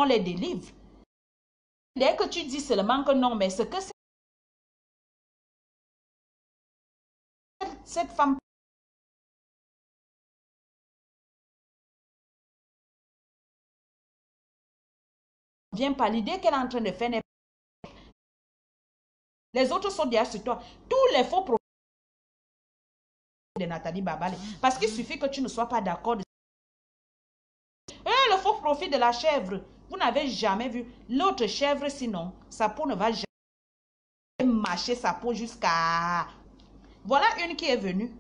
on les délivre. Dès que tu dis seulement que non, mais ce que cette femme vient pas, l'idée qu'elle est en train de faire n'est pas. Les autres sont derrière sur toi. Tous les faux profils de Nathalie Babale. Parce qu'il suffit que tu ne sois pas d'accord. Le faux profil de la chèvre. Vous n'avez jamais vu l'autre chèvre, sinon sa peau ne va jamais mâcher sa peau jusqu'à... Voilà une qui est venue.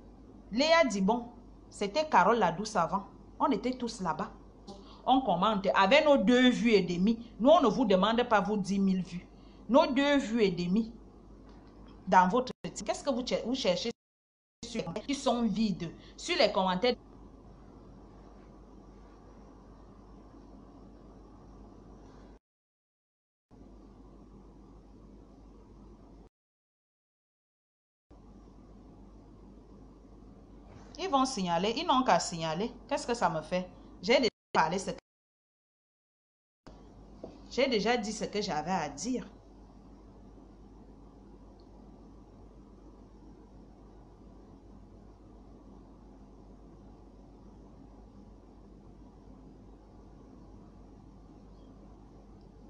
Léa dit bon, c'était Carole la douce avant. On était tous là-bas. On commente avec nos 2 vues et demi. Nous, on ne vous demande pas vos 10 000 vues. Nos 2 vues et demi dans votre... Qu'est-ce que vous cherchez sur qui sont vides? Sur les commentaires. Ils vont signaler. Ils n'ont qu'à signaler. Qu'est-ce que ça me fait? J'ai déjà parlé ce que... J'ai déjà dit ce que j'avais à dire.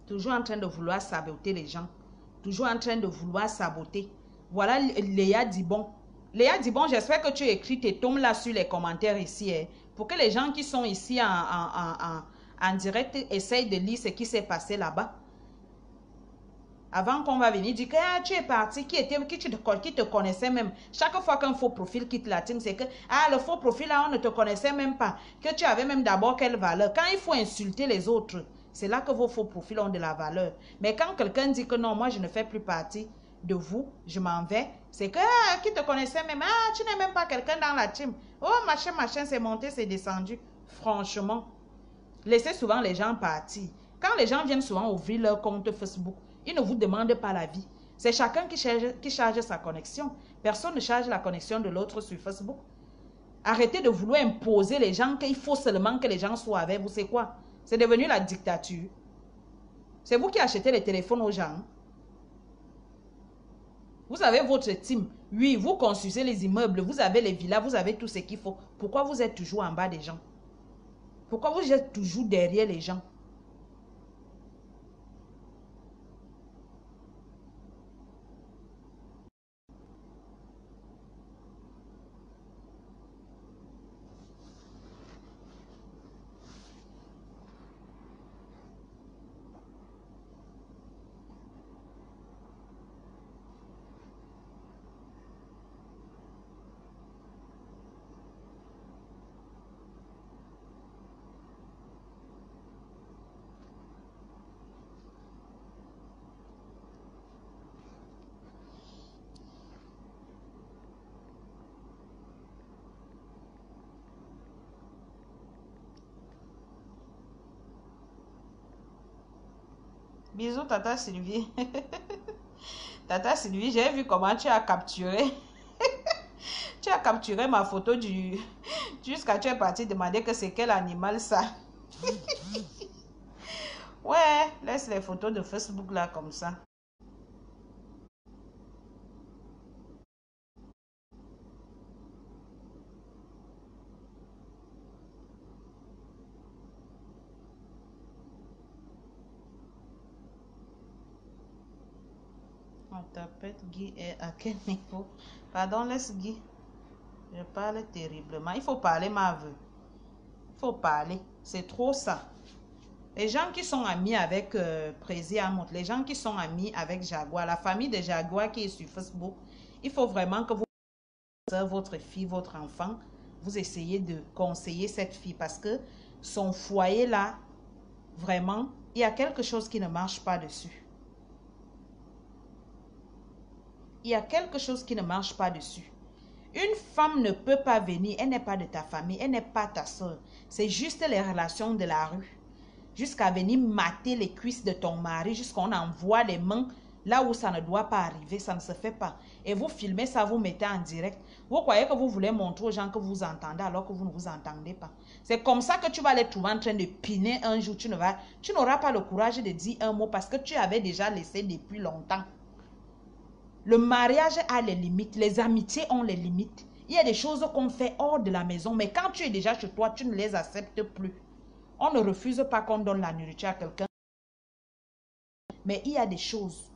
Toujours en train de vouloir saboter les gens. Toujours en train de vouloir saboter. Voilà Léa dit bon. Léa dit bon, j'espère que tu écris tes tomes là sur les commentaires ici. Pour que les gens qui sont ici en direct essayent de lire ce qui s'est passé là-bas. Avant qu'on va venir dire que ah, tu es parti, qui te connaissait même. Chaque fois qu'un faux profil quitte la team, c'est que ah, le faux profil là, on ne te connaissait même pas. Que tu avais même d'abord quelle valeur. Quand il faut insulter les autres, c'est là que vos faux profils ont de la valeur. Mais quand quelqu'un dit que non, moi je ne fais plus partie de vous, je m'en vais, c'est que ah, qui te connaissait même. Ah, tu n'es même pas quelqu'un dans la team. Oh, machin, machin, c'est monté, c'est descendu. Franchement, laissez souvent les gens partir. Quand les gens viennent souvent ouvrir leur compte Facebook, ils ne vous demandent pas la vie. C'est chacun qui charge sa connexion. Personne ne charge la connexion de l'autre sur Facebook. Arrêtez de vouloir imposer les gens qu'il faut seulement que les gens soient avec vous. C'est quoi? C'est devenu la dictature. C'est vous qui achetez les téléphones aux gens. Vous avez votre team. Oui, vous construisez les immeubles, vous avez les villas, vous avez tout ce qu'il faut. Pourquoi vous êtes toujours en bas des gens? Pourquoi vous êtes toujours derrière les gens? Bisous, Tata Sylvie. Tata Sylvie, j'ai vu comment tu as capturé. Tu as capturé ma photo du... Jusqu'à tu es parti demander que c'est quel animal ça. Ouais, laisse les photos de Facebook là comme ça. On t'appelle Guy est à quel niveau? Pardon, laisse Guy. Je parle terriblement. Il faut parler, ma veuve. Il faut parler. C'est trop ça. Les gens qui sont amis avec Prési Amont, les gens qui sont amis avec Jaguar, la famille de Jaguar qui est sur Facebook, il faut vraiment que vous, votre fille, votre enfant, vous essayez de conseiller cette fille parce que son foyer là, vraiment, il y a quelque chose qui ne marche pas dessus. Il y a quelque chose qui ne marche pas dessus. Une femme ne peut pas venir, elle n'est pas de ta famille, elle n'est pas ta soeur. C'est juste les relations de la rue. Jusqu'à venir mater les cuisses de ton mari, jusqu'à on envoie les mains là où ça ne doit pas arriver, ça ne se fait pas. Et vous filmez ça, vous mettez en direct. Vous croyez que vous voulez montrer aux gens que vous entendez alors que vous ne vous entendez pas. C'est comme ça que tu vas les trouver en train de piner un jour. Tu n'auras pas le courage de dire un mot parce que tu avais déjà laissé depuis longtemps. Le mariage a les limites, les amitiés ont les limites. Il y a des choses qu'on fait hors de la maison, mais quand tu es déjà chez toi, tu ne les acceptes plus. On ne refuse pas qu'on donne la nourriture à quelqu'un. Mais il y a des choses.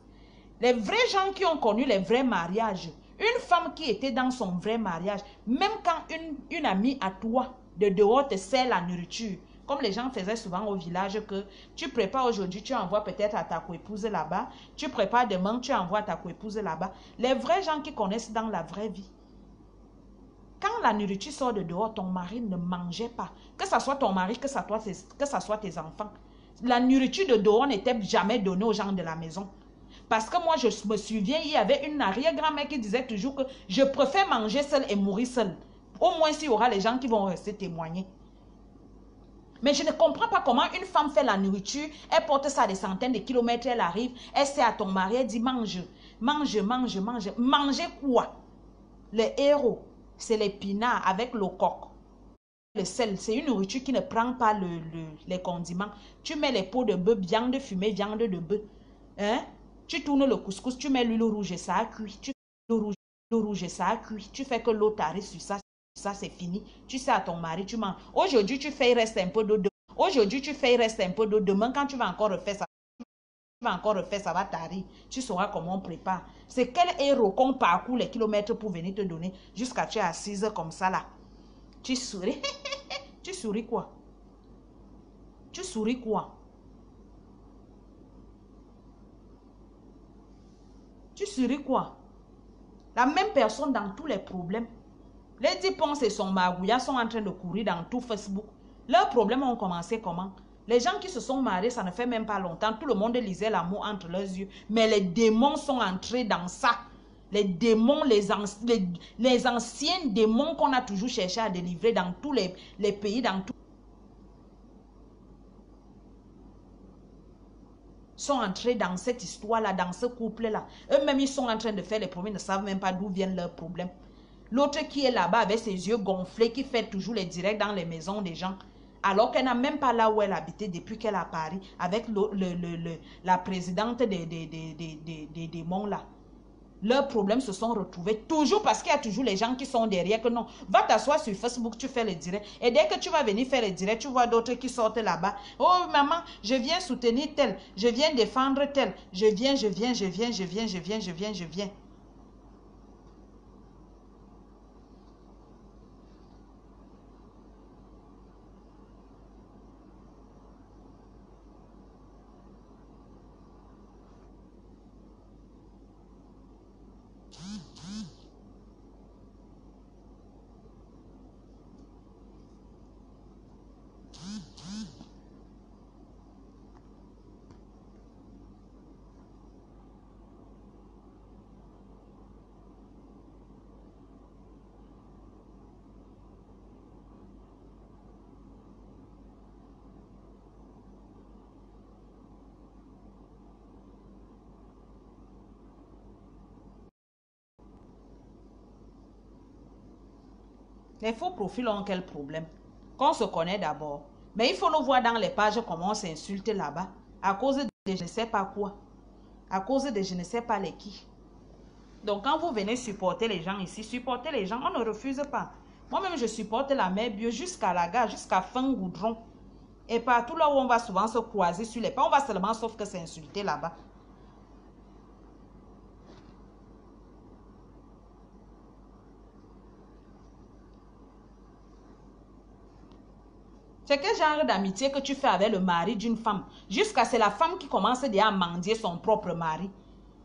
Les vrais gens qui ont connu les vrais mariages, une femme qui était dans son vrai mariage, même quand une amie à toi de dehors te sert la nourriture, comme les gens faisaient souvent au village, que tu prépares aujourd'hui, tu envoies peut-être à ta coépouse là-bas, tu prépares demain, tu envoies à ta coépouse là-bas. Les vrais gens qui connaissent dans la vraie vie. Quand la nourriture sort de dehors, ton mari ne mangeait pas. Que ce soit ton mari, que ce soit tes enfants. La nourriture de dehors n'était jamais donnée aux gens de la maison. Parce que moi, je me souviens, il y avait une arrière-grand-mère qui disait toujours que je préfère manger seule et mourir seule. Au moins, s'il y aura les gens qui vont rester témoigner. Mais je ne comprends pas comment une femme fait la nourriture, elle porte ça des centaines de kilomètres, elle arrive, elle sert à ton mari, elle dit mange, mange, mange, mange. Manger quoi? Le héros, c'est l'épinard avec le coq. Le sel, c'est une nourriture qui ne prend pas les condiments. Tu mets les peaux de bœuf, viande fumée, viande de bœuf. Hein? Tu tournes le couscous, tu mets l'huile rouge et ça a cuit. Tu fais l'eau rouge et ça a cuit. Tu fais que l'eau t'arrive sur ça. Ça, c'est fini. Tu sais à ton mari, tu manges. Aujourd'hui, tu fais, il reste un peu d'eau. Aujourd'hui, tu fais, il reste un peu d'eau. Demain, quand tu vas encore refaire ça, ça va t'arriver. Tu sauras comment on prépare. C'est quel héros qu'on parcourt les kilomètres pour venir te donner jusqu'à tu es assise comme ça là. Tu souris. Tu souris quoi? Tu souris quoi? Tu souris quoi? La même personne dans tous les problèmes. Les 10 ponces et son magouilla sont en train de courir dans tout Facebook. Leurs problèmes ont commencé comment? Les gens qui se sont mariés, ça ne fait même pas longtemps. Tout le monde lisait l'amour entre leurs yeux. Mais les démons sont entrés dans ça. Les démons, les anciens démons qu'on a toujours cherché à délivrer dans tous les pays, dans tout. Sont entrés dans cette histoire-là, dans ce couple-là. Eux-mêmes, ils sont en train de faire les problèmes, ils ne savent même pas d'où viennent leurs problèmes. L'autre qui est là-bas avec ses yeux gonflés, qui fait toujours les directs dans les maisons des gens, alors qu'elle n'a même pas là où elle habitait depuis qu'elle est à Paris, avec la présidente des démons-là. Leurs problèmes se sont retrouvés toujours parce qu'il y a toujours les gens qui sont derrière que non. Va t'asseoir sur Facebook, tu fais le direct. Et dès que tu vas venir faire le direct, tu vois d'autres qui sortent là-bas. Oh maman, je viens soutenir tel, je viens défendre tel, je viens. Les faux profils ont quel problème? Qu'on se connaît d'abord. Mais il faut nous voir dans les pages comment on s'insulte là-bas. À cause de je ne sais pas quoi. À cause de je ne sais pas les qui. Donc quand vous venez supporter les gens ici, supporter les gens, on ne refuse pas. Moi-même, je supporte la mère bio jusqu'à la gare, jusqu'à fin goudron. Et partout là où on va souvent se croiser sur les pas, on va seulement sauf que s'insulter là-bas. C'est quel genre d'amitié que tu fais avec le mari d'une femme? Jusqu'à c'est la femme qui commence déjà à mendier son propre mari.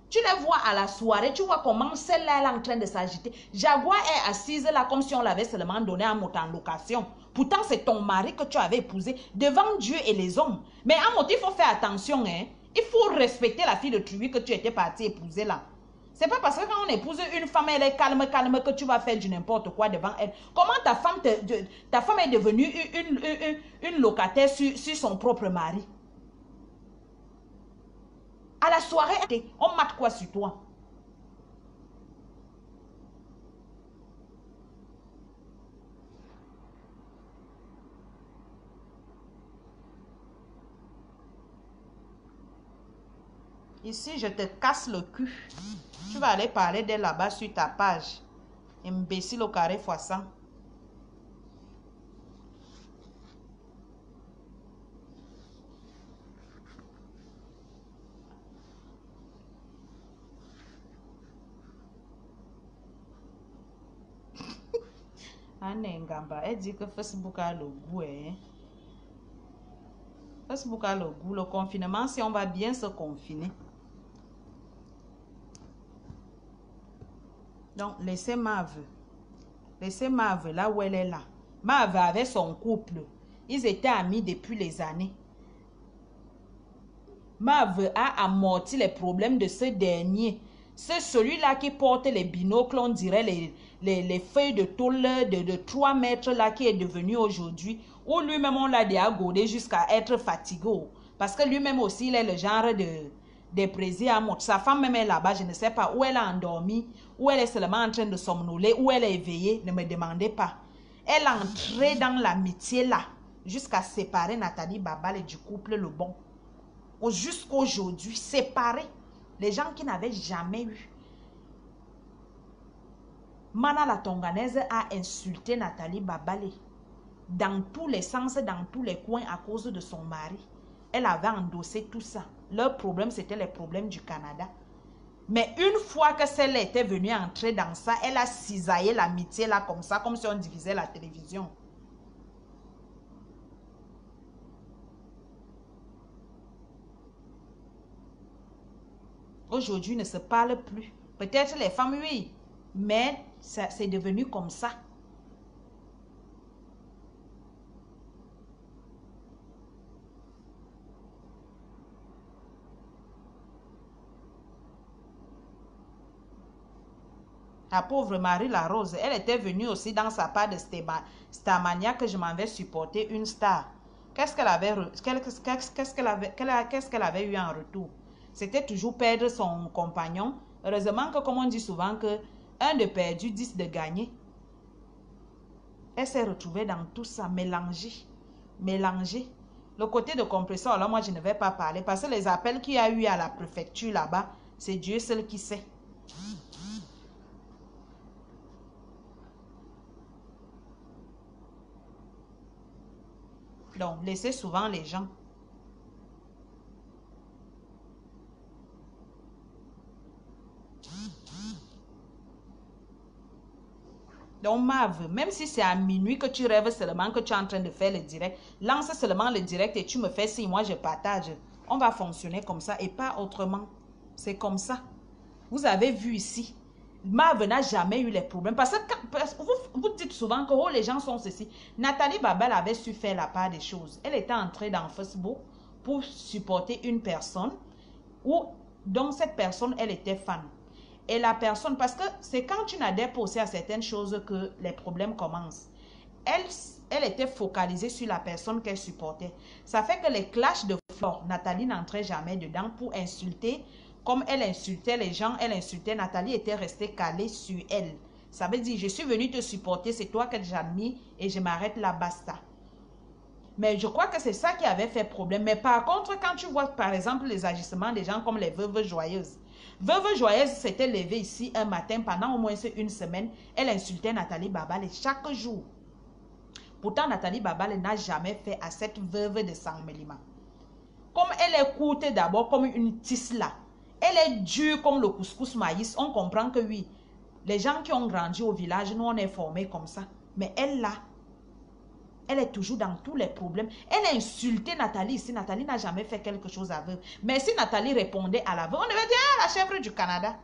Tu les vois à la soirée, tu vois comment celle-là elle est en train de s'agiter. Jaguar est assise là comme si on l'avait seulement donné un mot en location. Pourtant, c'est ton mari que tu avais épousé devant Dieu et les hommes. Mais à mot, il faut faire attention. Hein? Il faut respecter la fille de tribu que tu étais parti épouser là. C'est pas parce que quand on épouse une femme, elle est calme, calme, que tu vas faire du n'importe quoi devant elle. Comment ta femme est devenue une locataire sur son propre mari? À la soirée, on mate quoi sur toi? Ici, je te casse le cul. Tu vas aller parler d'elle là-bas sur ta page. Imbécile au carré fois 100. Anne Ngamba, elle dit que Facebook a le goût. Hein? Facebook a le goût. Le confinement, si on va bien se confiner. Donc, laissez Mave. Laissez Mave là où elle est là. Mave avait son couple. Ils étaient amis depuis les années. Mave a amorti les problèmes de ce dernier. C'est celui-là qui porte les binocles, on dirait les feuilles de tôle de 3 mètres là qui est devenu aujourd'hui. Ou lui-même on l'a déjà godé jusqu'à être fatigué. Parce que lui-même aussi il est le genre de brésil à montre. Sa femme même est là-bas, je ne sais pas où elle a endormi, où elle est seulement en train de somnoler, où elle est éveillée, ne me demandez pas. Elle est entrée dans l'amitié là, jusqu'à séparer Nathalie Babal du couple Le Bon. Jusqu'aujourd'hui, séparés. Les gens qui n'avaient jamais eu. Mana la Tonganaise a insulté Nathalie Babale. Dans tous les sens, dans tous les coins à cause de son mari. Elle avait endossé tout ça. Leur problème, c'était les problèmes du Canada. Mais une fois que celle était venue entrer dans ça, elle a cisaillé l'amitié là comme ça, comme si on divisait la télévision. Aujourd'hui, ne se parle plus. Peut-être les femmes, oui, mais c'est devenu comme ça. La pauvre Marie La Rose, elle était venue aussi dans sa part de Starmania que je m'en vais supporter une star. Qu'est-ce qu'elle avait, qu'est-ce qu'elle avait eu en retour? C'était toujours perdre son compagnon. Heureusement que, comme on dit souvent, que un de perdu, 10 de gagné. Elle s'est retrouvée dans tout ça, mélangée. Mélangée. Le côté de compresseur, là, moi, je ne vais pas parler parce que les appels qu'il y a eu à la préfecture là-bas, c'est Dieu seul qui sait. Donc, laissez souvent les gens. Donc, Mav, même si c'est à minuit que tu rêves seulement que tu es en train de faire le direct, lance seulement le direct et tu me fais signe, moi je partage. On va fonctionner comme ça et pas autrement. C'est comme ça. Vous avez vu ici, Mav n'a jamais eu les problèmes. Parce que vous dites souvent que oh, les gens sont ceci. Nathalie Babel avait su faire la part des choses. Elle était entrée dans Facebook pour supporter une personne dont cette personne, elle était fan. Et la personne, parce que c'est quand tu n'adhères pas aussi à certaines choses que les problèmes commencent. Elle, elle était focalisée sur la personne qu'elle supportait. Ça fait que les clashs de flore, Nathalie n'entrait jamais dedans pour insulter. Comme elle insultait les gens, elle insultait Nathalie, était restée calée sur elle. Ça veut dire, je suis venue te supporter, c'est toi que j'admire et je m'arrête là, basta. Mais je crois que c'est ça qui avait fait problème. Mais par contre, quand tu vois par exemple les agissements des gens comme les veuves joyeuses. Veuve joyeuse s'était levée ici un matin pendant au moins une semaine. Elle insultait Nathalie Babale chaque jour. Pourtant, Nathalie Babale n'a jamais fait à cette veuve de Sang-Melima. Comme elle est courte d'abord comme une tisse là. Elle est dure comme le couscous maïs. On comprend que oui, les gens qui ont grandi au village, nous on est formés comme ça. Mais elle là, elle est toujours dans tous les problèmes. Elle a insulté Nathalie ici. Nathalie n'a jamais fait quelque chose à veuve. Mais si Nathalie répondait à la veuve, on devait dire, ah, la chèvre du Canada.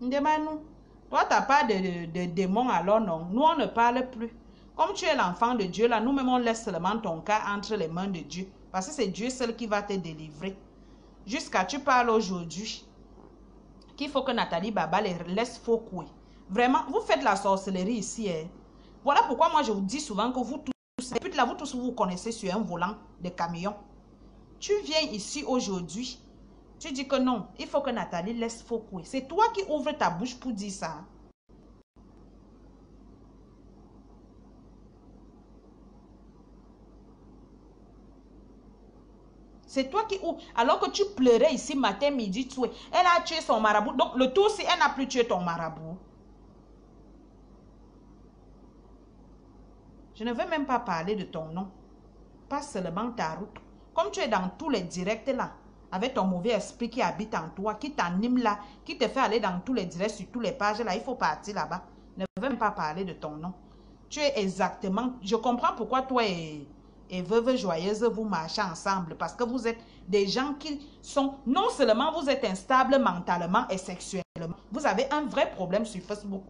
Demande-nous. Toi, tu n'as pas de démon, alors non. Nous, on ne parle plus. Comme tu es l'enfant de Dieu, là, nous-mêmes, on laisse seulement ton cas entre les mains de Dieu. Parce que c'est Dieu seul qui va te délivrer. Jusqu'à tu parles aujourd'hui qu'il faut que Nathalie Baba les laisse Fokwe. Vraiment, vous faites la sorcellerie ici. Hein. Voilà pourquoi moi, je vous dis souvent que vous tous, et puis là, vous tous, vous connaissez sur un volant de camion. Tu viens ici aujourd'hui, tu dis que non, il faut que Nathalie laisse Fokwe. C'est toi qui ouvres ta bouche pour dire ça. C'est toi qui ouvres. Alors que tu pleurais ici matin, midi, tout. Elle a tué son marabout. Donc le tout, si elle n'a plus tué ton marabout. Je ne veux même pas parler de ton nom. Pas seulement ta route. Comme tu es dans tous les directs là, avec ton mauvais esprit qui habite en toi, qui t'anime là, qui te fait aller dans tous les directs, sur toutes les pages là, il faut partir là-bas. Ne veux même pas parler de ton nom. Tu es exactement... Je comprends pourquoi toi et Veuve Joyeuse, vous marchez ensemble. Parce que vous êtes des gens qui sont... Non seulement vous êtes instables mentalement et sexuellement. Vous avez un vrai problème sur Facebook.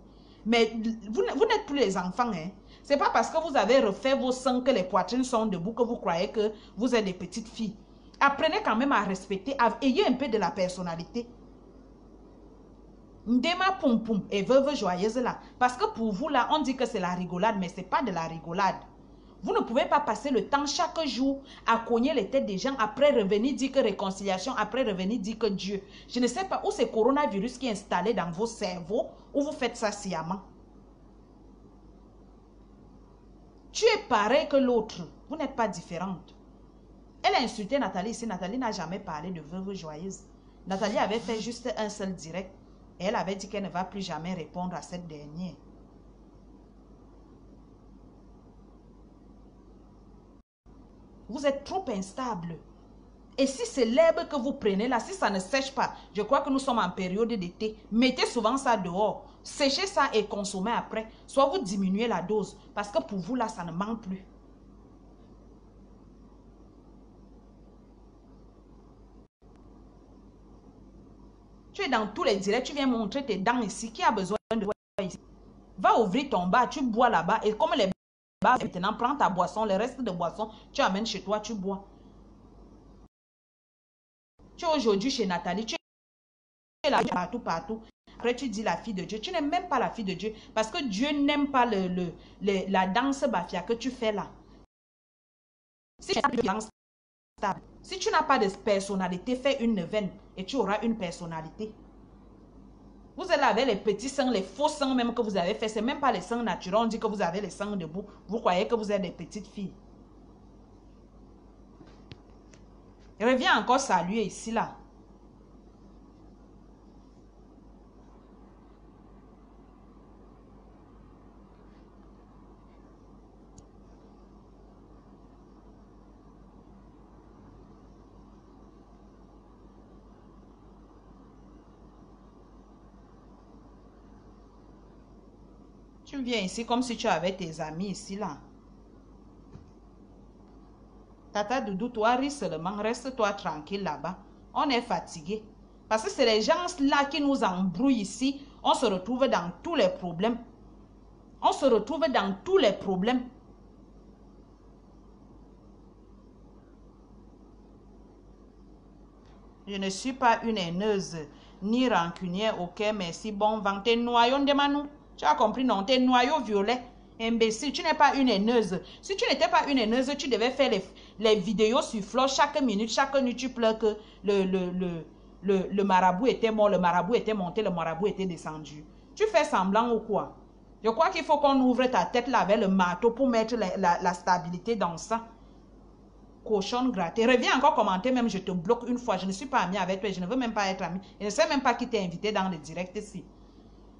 Mais vous n'êtes plus les enfants, hein. C'est pas parce que vous avez refait vos seins que les poitrines sont debout que vous croyez que vous êtes des petites filles. Apprenez quand même à respecter, ayez un peu de la personnalité. Ndema Poum Poum et Veuve Joyeuse là. Parce que pour vous là, on dit que c'est la rigolade, mais c'est pas de la rigolade. Vous ne pouvez pas passer le temps chaque jour à cogner les têtes des gens, après revenir dire que réconciliation, après revenir dire que Dieu. Je ne sais pas où c'est coronavirus qui est installé dans vos cerveaux, où vous faites ça sciemment. Tu es pareil que l'autre. Vous n'êtes pas différente. Elle a insulté Nathalie ici. Nathalie n'a jamais parlé de Veuve Joyeuse. Nathalie avait fait juste un seul direct. Et elle avait dit qu'elle ne va plus jamais répondre à cette dernière. Vous êtes trop instable. Et si c'est l'herbe que vous prenez là, si ça ne sèche pas, je crois que nous sommes en période d'été, mettez souvent ça dehors. Séchez ça et consommez après. Soit vous diminuez la dose. Parce que pour vous là, ça ne manque plus. Tu es dans tous les directs, tu viens montrer tes dents ici. Qui a besoin de toi ici? Va ouvrir ton bar, tu bois là-bas. Et comme les bars, maintenant, prends ta boisson, le reste de boisson, tu amènes chez toi, tu bois. Tu es aujourd'hui chez Nathalie, tu es là partout. Après, tu dis la fille de Dieu. Tu n'aimes même pas la fille de Dieu. Parce que Dieu n'aime pas la danse bafia que tu fais là. Si tu n'as pas de personnalité, fais une neuvaine et tu auras une personnalité. Vous êtes là avec les petits seins, les faux seins même que vous avez fait. Ce n'est même pas les seins naturels. On dit que vous avez les seins debout. Vous croyez que vous êtes des petites filles. Reviens encore saluer ici là. Tu viens ici comme si tu avais tes amis ici là. Tata Doudou, toi ris seulement, reste-toi tranquille là-bas. On est fatigué. Parce que c'est les gens là qui nous embrouillent ici. On se retrouve dans tous les problèmes. On se retrouve dans tous les problèmes. Je ne suis pas une haineuse, ni rancunière, ok, merci, bon vent. Tes noyaux de Manou, tu as compris, non? Tes noyaux violets, imbécile, tu n'es pas une haineuse. Si tu n'étais pas une haineuse, tu devais faire les vidéos sur Flow chaque minute, chaque nuit, tu pleures que le marabout était mort, le marabout était monté, le marabout était descendu. Tu fais semblant ou quoi? Je crois qu'il faut qu'on ouvre ta tête là avec le marteau pour mettre la stabilité dans ça. Cochon gratté. Reviens encore commenter, même je te bloque une fois. Je ne suis pas amie avec toi, je ne veux même pas être amie. Je ne sais même pas qui t'a invité dans le direct ici.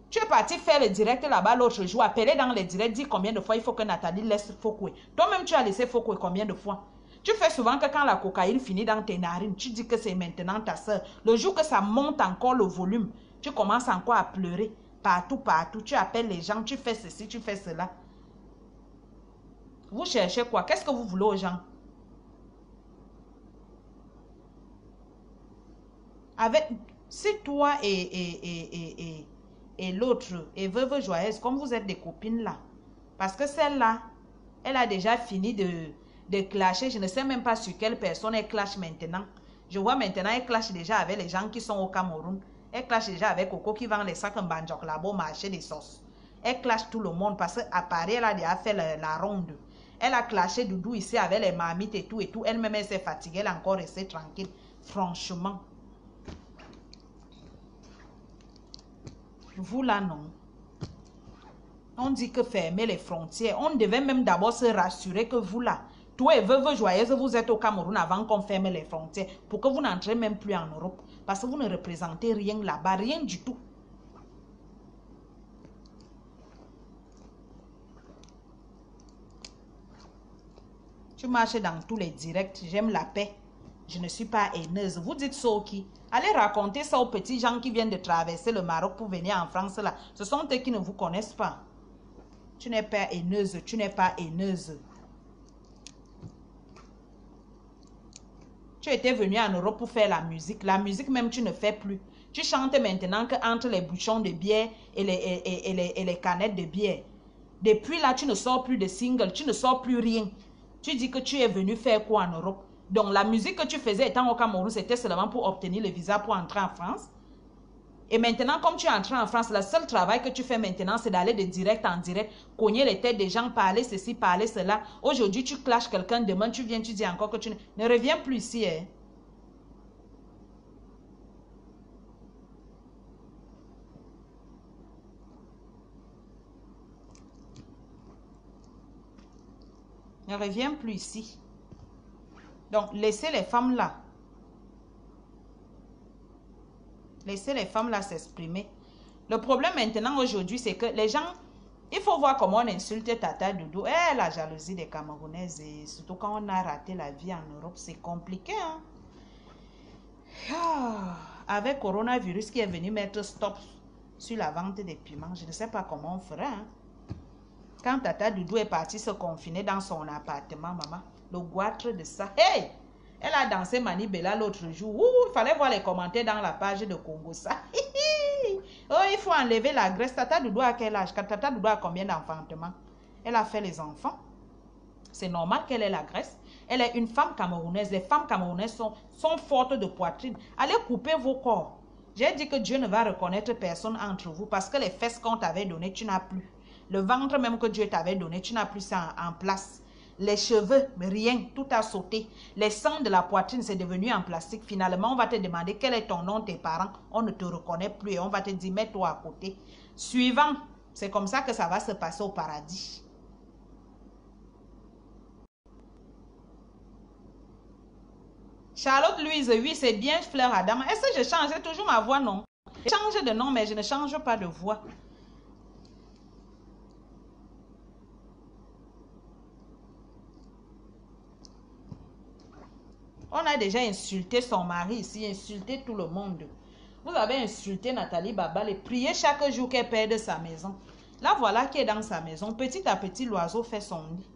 Tu es parti faire le direct là-bas l'autre jour, appeler dans le direct, dis combien de fois il faut que Nathalie laisse Fokwe. Toi-même, tu as laissé Fokwe combien de fois? Tu fais souvent que quand la cocaïne finit dans tes narines, tu dis que c'est maintenant ta soeur. Le jour que ça monte encore le volume, tu commences encore à pleurer. Partout. Tu appelles les gens, tu fais ceci, tu fais cela. Vous cherchez quoi? Qu'est-ce que vous voulez aux gens? Si toi et et l'autre, et Veuve Joyeuse, comme vous êtes des copines là. Parce que celle-là, elle a déjà fini de clasher. Je ne sais même pas sur quelle personne elle clash maintenant. Je vois maintenant, elle clash déjà avec les gens qui sont au Cameroun. Elle clash déjà avec Coco qui vend les sacs en banjok là-bas au marché des sauces. Elle clash tout le monde parce qu'à Paris, elle a déjà fait la ronde. Elle a clashé Doudou ici avec les marmites et tout et tout. Elle-même, elle s'est fatiguée, elle a encore resté tranquille. Franchement. Vous là, non. On dit que fermer les frontières. On devait même d'abord se rassurer que vous là, toi et Veuve Joyeuse, vous êtes au Cameroun avant qu'on ferme les frontières. Pour que vous n'entrez même plus en Europe. Parce que vous ne représentez rien là-bas, rien du tout. Tu marches dans tous les directs, j'aime la paix. Je ne suis pas haineuse. Vous dites ça qui? Allez raconter ça aux petits gens qui viennent de traverser le Maroc pour venir en France là. Ce sont eux qui ne vous connaissent pas. Tu n'es pas haineuse, tu n'es pas haineuse. Tu étais venu en Europe pour faire la musique. La musique même, tu ne fais plus. Tu chantes maintenant qu'entre les bouchons de bière et les canettes de bière. Depuis là, tu ne sors plus de singles, tu ne sors plus rien. Tu dis que tu es venu faire quoi en Europe? Donc la musique que tu faisais étant au Cameroun, c'était seulement pour obtenir le visa pour entrer en France. Et maintenant, comme tu es entré en France, le seul travail que tu fais maintenant, c'est d'aller de direct en direct, cogner les têtes des gens, parler ceci, parler cela. Aujourd'hui, tu clashes quelqu'un, demain, tu viens, tu dis encore que tu ne reviens plus ici. Hein. Ne reviens plus ici. Donc, laissez les femmes là. Laissez les femmes là s'exprimer. Le problème maintenant aujourd'hui, c'est que les gens, il faut voir comment on insulte Tata Doudou. Eh, la jalousie des Camerounaises, et surtout quand on a raté la vie en Europe, c'est compliqué. Hein? Avec coronavirus qui est venu mettre stop sur la vente des piments, je ne sais pas comment on fera. Hein? Quand Tata Doudou est partie se confiner dans son appartement, maman, le goitre de ça. Hey! Elle a dansé Mani Bella l'autre jour. Il fallait voir les commentaires dans la page de Congo. Ça. Oh, il faut enlever la graisse. Tata Doudou à quel âge? Tata Doudou a combien d'enfantements? Elle a fait les enfants. C'est normal qu'elle ait la graisse. Elle est une femme camerounaise. Les femmes camerounaises sont fortes de poitrine. Allez couper vos corps. J'ai dit que Dieu ne va reconnaître personne entre vous parce que les fesses qu'on t'avait données, tu n'as plus. Le ventre même que Dieu t'avait donné, tu n'as plus ça en place. Les cheveux, rien, tout a sauté. Les sangs de la poitrine, c'est devenu en plastique. Finalement, on va te demander quel est ton nom, tes parents. On ne te reconnaît plus et on va te dire, mets-toi à côté. Suivant, c'est comme ça que ça va se passer au paradis. Charlotte Louise, oui, c'est bien Fleur Adam. Est-ce que je change toujours ma voix? Non. Je change de nom, mais je ne change pas de voix. On a déjà insulté son mari ici, insulté tout le monde. Vous avez insulté Nathalie Babal et prié chaque jour qu'elle perde sa maison. Là, voilà qui est dans sa maison. Petit à petit, l'oiseau fait son nid.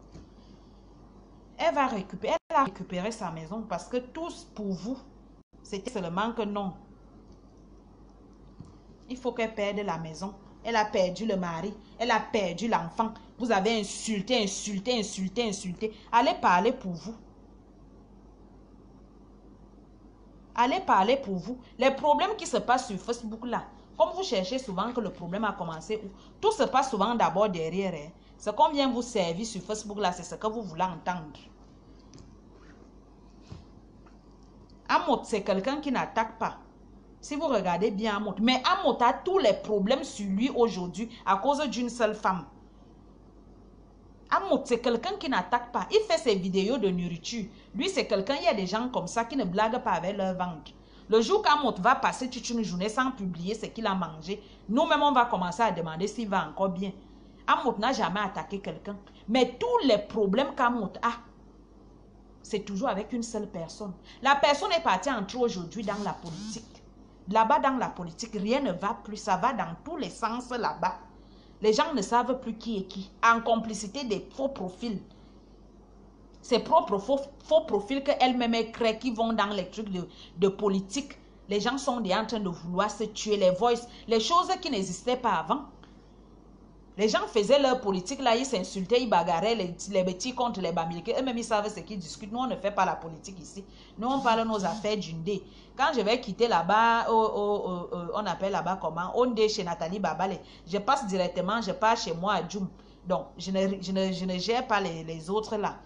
Elle a récupéré sa maison parce que tous pour vous, c'était seulement que non. Il faut qu'elle perde la maison. Elle a perdu le mari. Elle a perdu l'enfant. Vous avez insulté, insulté, insulté, insulté. Allez parler pour vous. Allez parler pour vous. Les problèmes qui se passent sur Facebook là, comme vous cherchez souvent que le problème a commencé où, tout se passe souvent d'abord derrière. Hein. Ce qu'on vient vous servir sur Facebook là, c'est ce que vous voulez entendre. Amot, c'est quelqu'un qui n'attaque pas. Si vous regardez bien Amot. Mais Amot a tous les problèmes sur lui aujourd'hui à cause d'une seule femme. Amot, c'est quelqu'un qui n'attaque pas. Il fait ses vidéos de nourriture. Lui, c'est quelqu'un, il y a des gens comme ça qui ne blaguent pas avec leur ventre. Le jour qu'Amot va passer toute une journée sans publier ce qu'il a mangé, nous-mêmes, on va commencer à demander s'il va encore bien. Amot n'a jamais attaqué quelqu'un. Mais tous les problèmes qu'Amot a, c'est toujours avec une seule personne. La personne est partie entrer aujourd'hui dans la politique. Là-bas, dans la politique, rien ne va plus. Ça va dans tous les sens là-bas. Les gens ne savent plus qui est qui. En complicité des faux profils. Ces propres faux profils qu'elle-même crée qui vont dans les trucs de politique. Les gens sont déjà en train de vouloir se tuer, les voices, les choses qui n'existaient pas avant. Les gens faisaient leur politique, là, ils s'insultaient, ils bagarraient les petits contre les bamilés. Eux-mêmes, ils savent ce qu'ils discutent. Nous, on ne fait pas la politique ici. Nous, on parle de nos affaires d'une. Quand je vais quitter là-bas, on appelle là-bas comment? Ondé chez Nathalie Babale. Je passe directement, je pars chez moi à Djoum. Donc, je ne gère pas les autres là.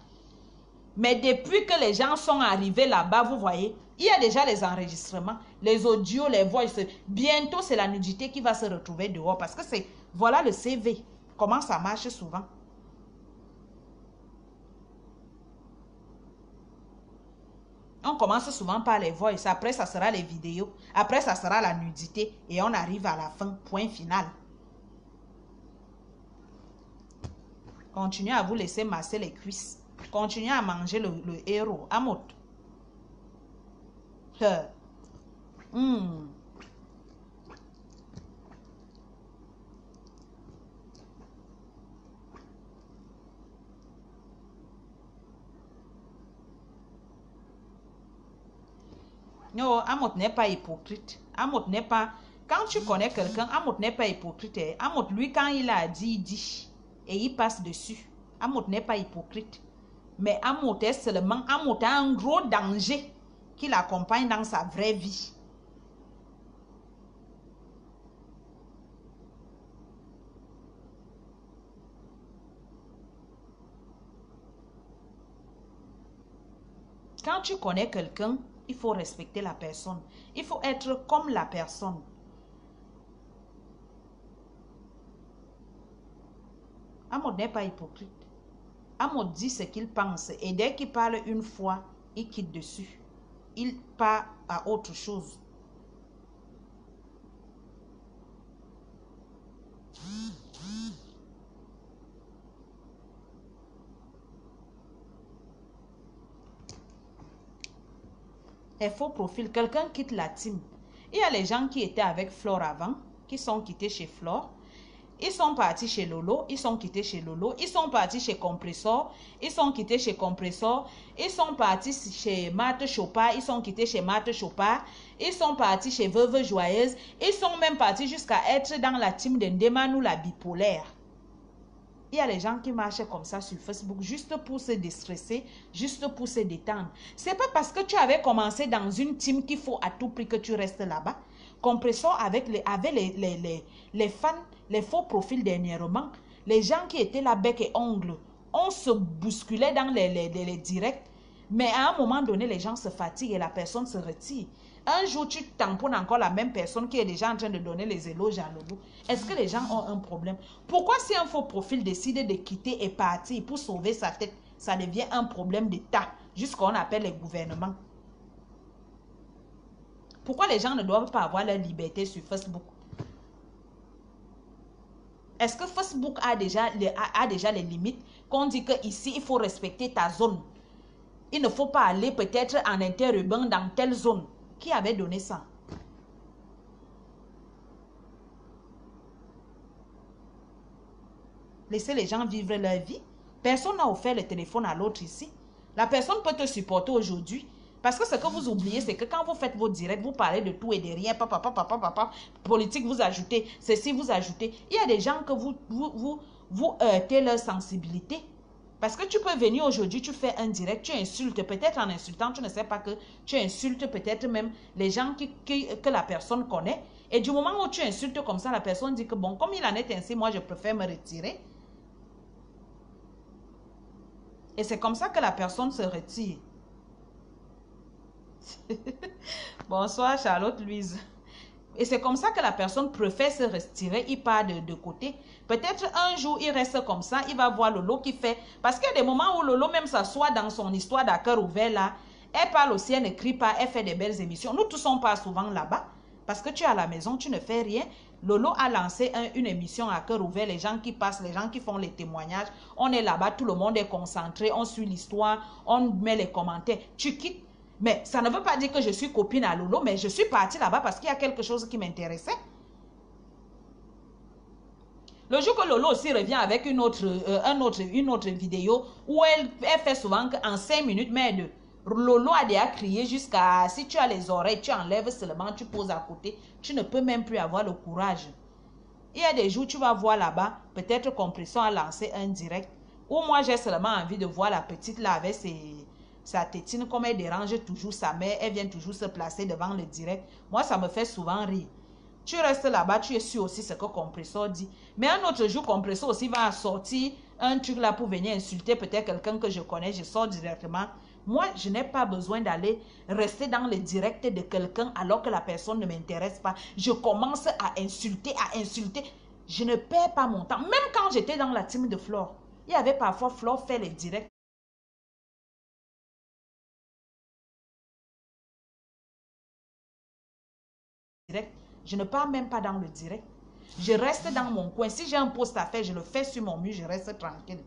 Mais depuis que les gens sont arrivés là-bas, vous voyez, il y a déjà les enregistrements, les audios, les voix. Bientôt, c'est la nudité qui va se retrouver dehors parce que c'est, voilà le CV. Comment ça marche souvent. On commence souvent par les voix. Après, ça sera les vidéos. Après, ça sera la nudité. Et on arrive à la fin, point final. Continuez à vous laisser masser les cuisses. Continuez à manger le héros. Amot. Non, Amot n'est pas hypocrite. Amot n'est pas... Quand tu connais quelqu'un, Amot n'est pas hypocrite. Amot, lui, quand il a dit, il dit. Et il passe dessus. Amot n'est pas hypocrite. Mais Amot est seulement... Amot a un gros danger qui l'accompagne dans sa vraie vie. Quand tu connais quelqu'un, il faut respecter la personne. Il faut être comme la personne. Amot n'est pas hypocrite. Amot dit ce qu'il pense. Et dès qu'il parle une fois, il quitte dessus. Il part à autre chose. Et faux profil, quelqu'un quitte la team. Il y a les gens qui étaient avec Flore avant, qui sont quittés chez Flore. Ils sont partis chez Lolo, ils sont quittés chez Lolo. Ils sont partis chez Compressor, ils sont quittés chez Compressor. Ils sont partis chez Marthe Chopard, ils sont quittés chez Marthe Chopard. Ils sont partis chez Veuve Joyeuse. Ils sont même partis jusqu'à être dans la team de Ndemanou la bipolaire. Il y a les gens qui marchent comme ça sur Facebook juste pour se déstresser, juste pour se détendre. C'est pas parce que tu avais commencé dans une team qu'il faut à tout prix que tu restes là-bas. Compressor avec les fans, les faux profils dernièrement, les gens qui étaient là bec et ongles, on se bousculait dans les directs, mais à un moment donné, les gens se fatiguent et la personne se retire. Un jour, tu tamponnes encore la même personne qui est déjà en train de donner les éloges à Loulou. Est-ce que les gens ont un problème? Pourquoi si un faux profil décide de quitter et partir pour sauver sa tête, ça devient un problème d'État, jusqu'on appelle les gouvernements? Pourquoi les gens ne doivent pas avoir leur liberté sur Facebook? Est-ce que Facebook a déjà les limites qu'on dit qu'ici, il faut respecter ta zone? Il ne faut pas aller peut-être en interurbain dans telle zone. Qui avait donné ça? Laissez les gens vivre leur vie. Personne n'a offert le téléphone à l'autre ici. La personne peut te supporter aujourd'hui. Parce que ce que vous oubliez, c'est que quand vous faites vos directs, vous parlez de tout et de rien. Papa, politique, vous ajoutez. Ceci, vous ajoutez. Il y a des gens que vous heurtez leur sensibilité. Parce que tu peux venir aujourd'hui, tu fais un direct, tu insultes. Peut-être en insultant, tu ne sais pas que tu insultes peut-être même les gens que la personne connaît. Et du moment où tu insultes comme ça, la personne dit que bon, comme il en est ainsi, moi je préfère me retirer. Et c'est comme ça que la personne se retire. Bonsoir Charlotte Louise. Et c'est comme ça que la personne préfère se retirer, il part de côté. Peut-être un jour, il reste comme ça, il va voir Lolo qui fait... Parce qu'il y a des moments où Lolo même s'assoit dans son histoire d'à cœur ouvert là. Elle parle aussi, elle ne crie pas, elle fait des belles émissions. Nous tous, on part souvent là-bas. Parce que tu es à la maison, tu ne fais rien. Lolo a lancé une émission à cœur ouvert, les gens qui passent, les gens qui font les témoignages. On est là-bas, tout le monde est concentré, on suit l'histoire, on met les commentaires. Tu quittes. Mais ça ne veut pas dire que je suis copine à Lolo, mais je suis partie là-bas parce qu'il y a quelque chose qui m'intéressait. Le jour que Lolo aussi revient avec une autre vidéo où elle fait souvent qu'en 5 minutes, mais de Lolo a déjà crié jusqu'à... Si tu as les oreilles, tu enlèves seulement, tu poses à côté. Tu ne peux même plus avoir le courage. Il y a des jours, tu vas voir là-bas, peut-être Compression a lancé un direct. Ou moi, j'ai seulement envie de voir la petite là avec sa tétine, comme elle dérange toujours sa mère. Elle vient toujours se placer devant le direct. Moi, ça me fait souvent rire. Tu restes là-bas, tu es sûr aussi ce que Compressor dit. Mais un autre jour, Compressor aussi va sortir un truc là pour venir insulter peut-être quelqu'un que je connais. Je sors directement. Moi, je n'ai pas besoin d'aller rester dans le direct de quelqu'un alors que la personne ne m'intéresse pas. Je commence à insulter, à insulter. Je ne perds pas mon temps. Même quand j'étais dans la team de Flore, il y avait parfois Flore fait les directs. Je ne pars même pas dans le direct. Je reste dans mon coin. Si j'ai un post à faire, je le fais sur mon mur, je reste tranquille.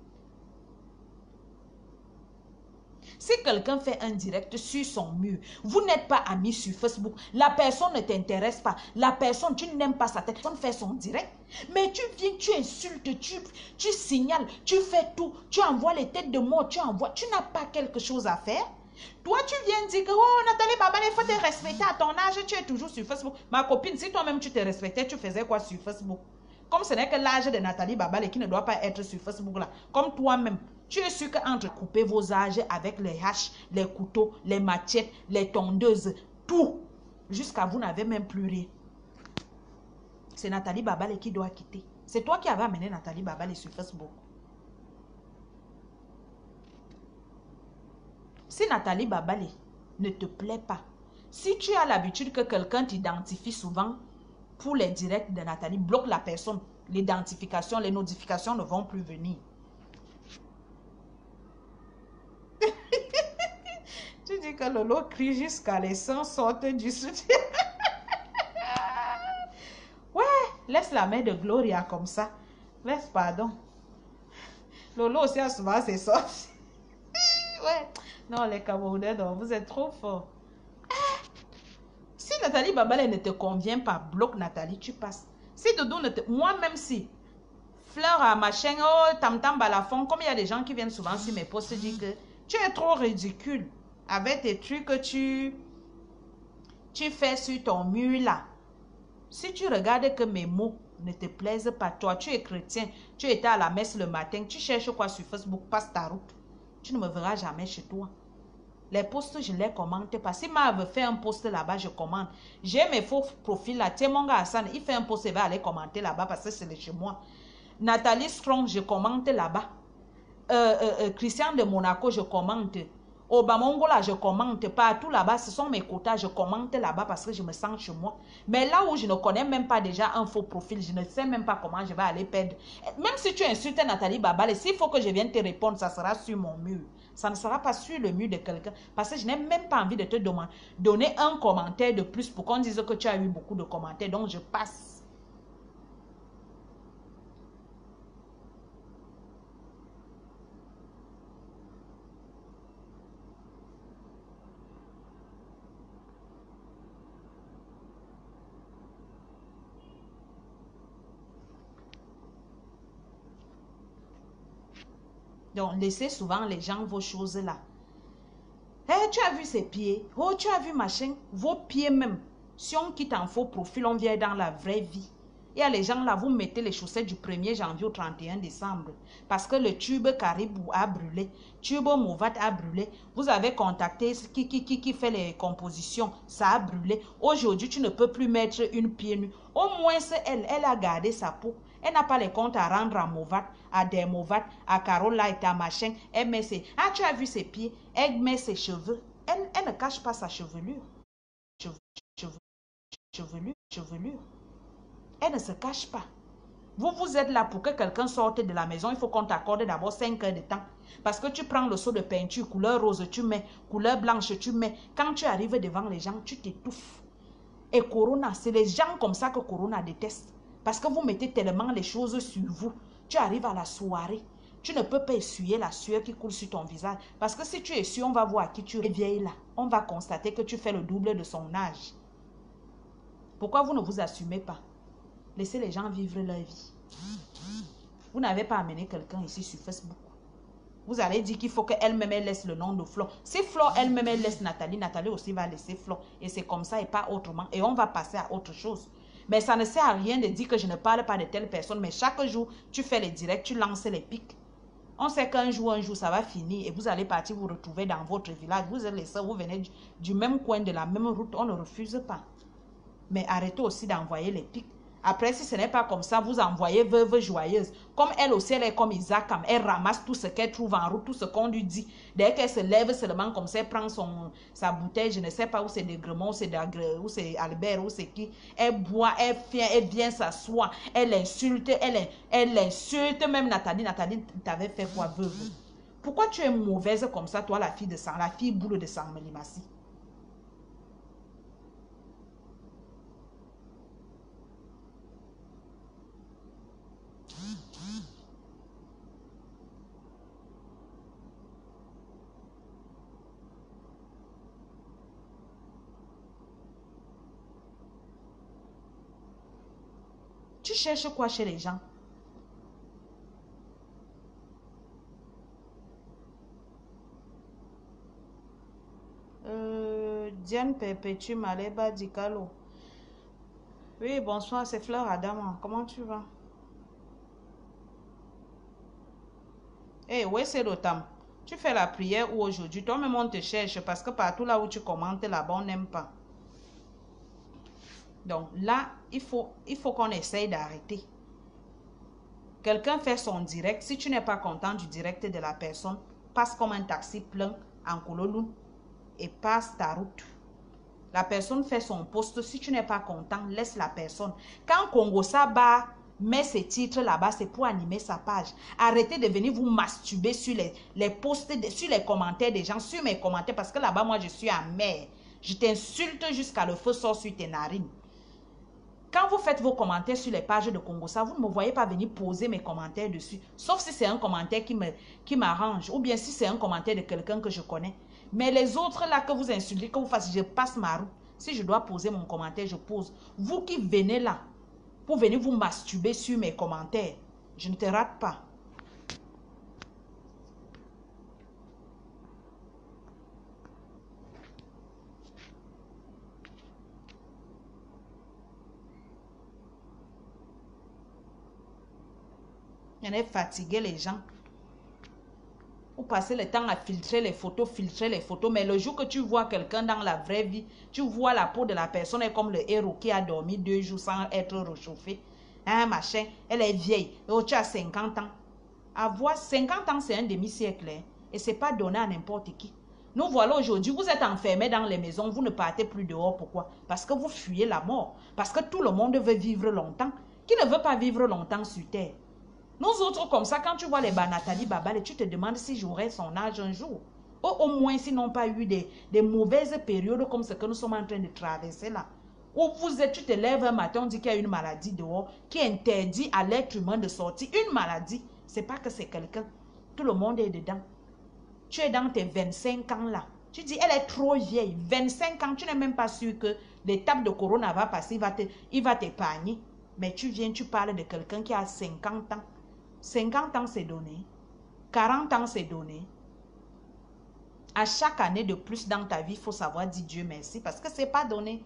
Si quelqu'un fait un direct sur son mur, vous n'êtes pas amis sur Facebook, la personne ne t'intéresse pas, la personne, tu n'aimes pas sa tête, personne fait son direct, mais tu viens, tu insultes, tu signales, tu fais tout, tu envoies les têtes de mort, tu n'as pas quelque chose à faire. Toi, tu viens dire que, oh, Nathalie Babale, il faut te respecter à ton âge, tu es toujours sur Facebook. Ma copine, si toi-même tu te respectais, tu faisais quoi sur Facebook? Comme ce n'est que l'âge de Nathalie Babale qui ne doit pas être sur Facebook là. Comme toi-même, tu es sûr qu'entre couper vos âges avec les haches, les couteaux, les machettes, les tondeuses, tout, jusqu'à vous n'avez même plus rien. C'est Nathalie Babale qui doit quitter. C'est toi qui avais amené Nathalie Babale sur Facebook. Si Nathalie Babale ne te plaît pas, si tu as l'habitude que quelqu'un t'identifie souvent pour les directs de Nathalie, bloque la personne. L'identification, les notifications ne vont plus venir. Tu dis que Lolo crie jusqu'à les sangs sortent du soutien. Ouais, laisse la main de Gloria comme ça. Laisse, pardon. Lolo aussi a souvent ses sorties. Ouais. Non, les Camerounais, non, vous êtes trop forts. Si Nathalie Babale ne te convient pas, bloque Nathalie, tu passes. Si Doudou ne te... Moi-même si... Fleur à machin, oh, tam-tam balafon, comme il y a des gens qui viennent souvent sur mes posts dire que tu es trop ridicule avec tes trucs que tu fais sur ton mur là. Si tu regardes que mes mots ne te plaisent pas, toi, tu es chrétien, tu étais à la messe le matin, tu cherches quoi sur Facebook, passe ta route. Tu ne me verras jamais chez toi. Les posts, je les commente pas. Si ma veut faire un post là-bas, je commente. J'ai mes faux profils là. Tiens, mon gars Hassan, il fait un post, il va aller commenter là-bas parce que c'est chez moi. Nathalie Strong, je commente là-bas. Christian de Monaco, je commente. Obamongola, je commente. Partout là-bas, ce sont mes quotas, je commente là-bas parce que je me sens chez moi. Mais là où je ne connais même pas déjà un faux profil, je ne sais même pas comment je vais aller perdre. Même si tu insultes Nathalie Babale, s'il faut que je vienne te répondre, ça sera sur mon mur. Ça ne sera pas sur le mur de quelqu'un. Parce que je n'ai même pas envie de te donner un commentaire de plus pour qu'on dise que tu as eu beaucoup de commentaires. Donc, je passe. Donc, laissez souvent les gens vos choses là. Hey, tu as vu ses pieds? Oh, tu as vu machin? Vos pieds même. Si on quitte en faux profil, on vient dans la vraie vie. Il y a les gens là, vous mettez les chaussettes du 1er janvier au 31 décembre. Parce que le tube Caribou a brûlé. Tube Movat a brûlé. Vous avez contacté qui fait les compositions. Ça a brûlé. Aujourd'hui, tu ne peux plus mettre une pied nue. Au moins, elle a gardé sa peau. Elle n'a pas les comptes à rendre à Movat, à Dermovat, à Carola et à machin. Elle met ses... Ah, tu as vu ses pieds? Elle met ses cheveux. Elle ne cache pas sa chevelure. Chevelure. Elle ne se cache pas. Vous êtes là pour que quelqu'un sorte de la maison. Il faut qu'on t'accorde d'abord 5 heures de temps. Parce que tu prends le seau de peinture, couleur rose, tu mets, couleur blanche, tu mets. Quand tu arrives devant les gens, tu t'étouffes. Et Corona, c'est les gens comme ça que Corona déteste. Parce que vous mettez tellement les choses sur vous. Tu arrives à la soirée. Tu ne peux pas essuyer la sueur qui coule sur ton visage. Parce que si tu essuies, on va voir à qui tu es vieille là. On va constater que tu fais le double de son âge. Pourquoi vous ne vous assumez pas? Laissez les gens vivre leur vie. Vous n'avez pas amené quelqu'un ici sur Facebook. Vous allez dire qu'il faut qu'elle-même elle laisse le nom de Flo. Si Flo elle-même elle laisse Nathalie, Nathalie aussi va laisser Flo. Et c'est comme ça et pas autrement. Et on va passer à autre chose. Mais ça ne sert à rien de dire que je ne parle pas de telle personne. Mais chaque jour, tu fais les directs, tu lances les pics. On sait qu'un jour, ça va finir. Et vous allez partir vous retrouver dans votre village. Vous êtes les sœurs, vous venez du même coin, de la même route. On ne refuse pas. Mais arrêtez aussi d'envoyer les pics. Après, si ce n'est pas comme ça, vous envoyez veuve joyeuse. Comme elle aussi, elle est comme Isaac, elle ramasse tout ce qu'elle trouve en route, tout ce qu'on lui dit. Dès qu'elle se lève seulement comme ça, elle prend sa bouteille, je ne sais pas où c'est de Gremont, où c'est Albert, où c'est qui. Elle boit, elle vient s'asseoir, elle insulte, elle insulte même Nathalie. Nathalie t'avait fait quoi, veuve? Pourquoi tu es mauvaise comme ça, toi, la fille de sang, la fille boule de sang, Limassi? Tu cherches quoi chez les gens? Diane Perpétue Maleba Dicalo. Oui, bonsoir, c'est Fleur Adama. Comment tu vas? Eh, ouais, c'est l'automne. Tu fais la prière ou aujourd'hui? Toi-même, on te cherche parce que partout là où tu commentes, là-bas, on n'aime pas. Donc là, il faut qu'on essaye d'arrêter. Quelqu'un fait son direct. Si tu n'es pas content du direct de la personne, passe comme un taxi plein en Kololou et passe ta route. La personne fait son poste. Si tu n'es pas content, laisse la personne. Quand Congo Saba met ses titres là-bas, c'est pour animer sa page. Arrêtez de venir vous masturber sur les posts, sur les commentaires des gens, sur mes commentaires, parce que là-bas, moi, je suis amère. Je t'insulte jusqu'à le feu sort sur tes narines. Quand vous faites vos commentaires sur les pages de Congo, ça, vous ne me voyez pas venir poser mes commentaires dessus. Sauf si c'est un commentaire qui m'arrange. Ou bien si c'est un commentaire de quelqu'un que je connais. Mais les autres là que vous insultez, que vous fassiez, je passe ma route. Si je dois poser mon commentaire, je pose. Vous qui venez là, pour venir vous masturber sur mes commentaires, je ne te rate pas. On est fatigué les gens. Vous passez le temps à filtrer les photos, mais le jour que tu vois quelqu'un dans la vraie vie, tu vois la peau de la personne est comme le héros qui a dormi 2 jours sans être réchauffé. Hein, machin, elle est vieille. Oh, tu as 50 ans. Avoir 50 ans, c'est un demi-siècle. Hein, et ce n'est pas donné à n'importe qui. Nous voilà aujourd'hui, vous êtes enfermés dans les maisons, vous ne partez plus dehors. Pourquoi? Parce que vous fuyez la mort. Parce que tout le monde veut vivre longtemps. Qui ne veut pas vivre longtemps sur terre? Nous autres, comme ça, quand tu vois les Nathalie Babal, tu te demandes si j'aurai son âge un jour. Ou au moins, s'ils n'ont pas eu des mauvaises périodes comme ce que nous sommes en train de traverser là. Où tu te lèves un matin, on dit qu'il y a une maladie dehors qui interdit à l'être humain de sortir. Une maladie, c'est pas que c'est quelqu'un. Tout le monde est dedans. Tu es dans tes 25 ans là. Tu dis, elle est trop vieille. 25 ans, tu n'es même pas sûr que l'étape de corona va passer, il va t'épargner. Mais tu viens, tu parles de quelqu'un qui a 50 ans. 50 ans, c'est donné. 40 ans, c'est donné. À chaque année de plus dans ta vie, il faut savoir dire Dieu merci parce que ce n'est pas donné.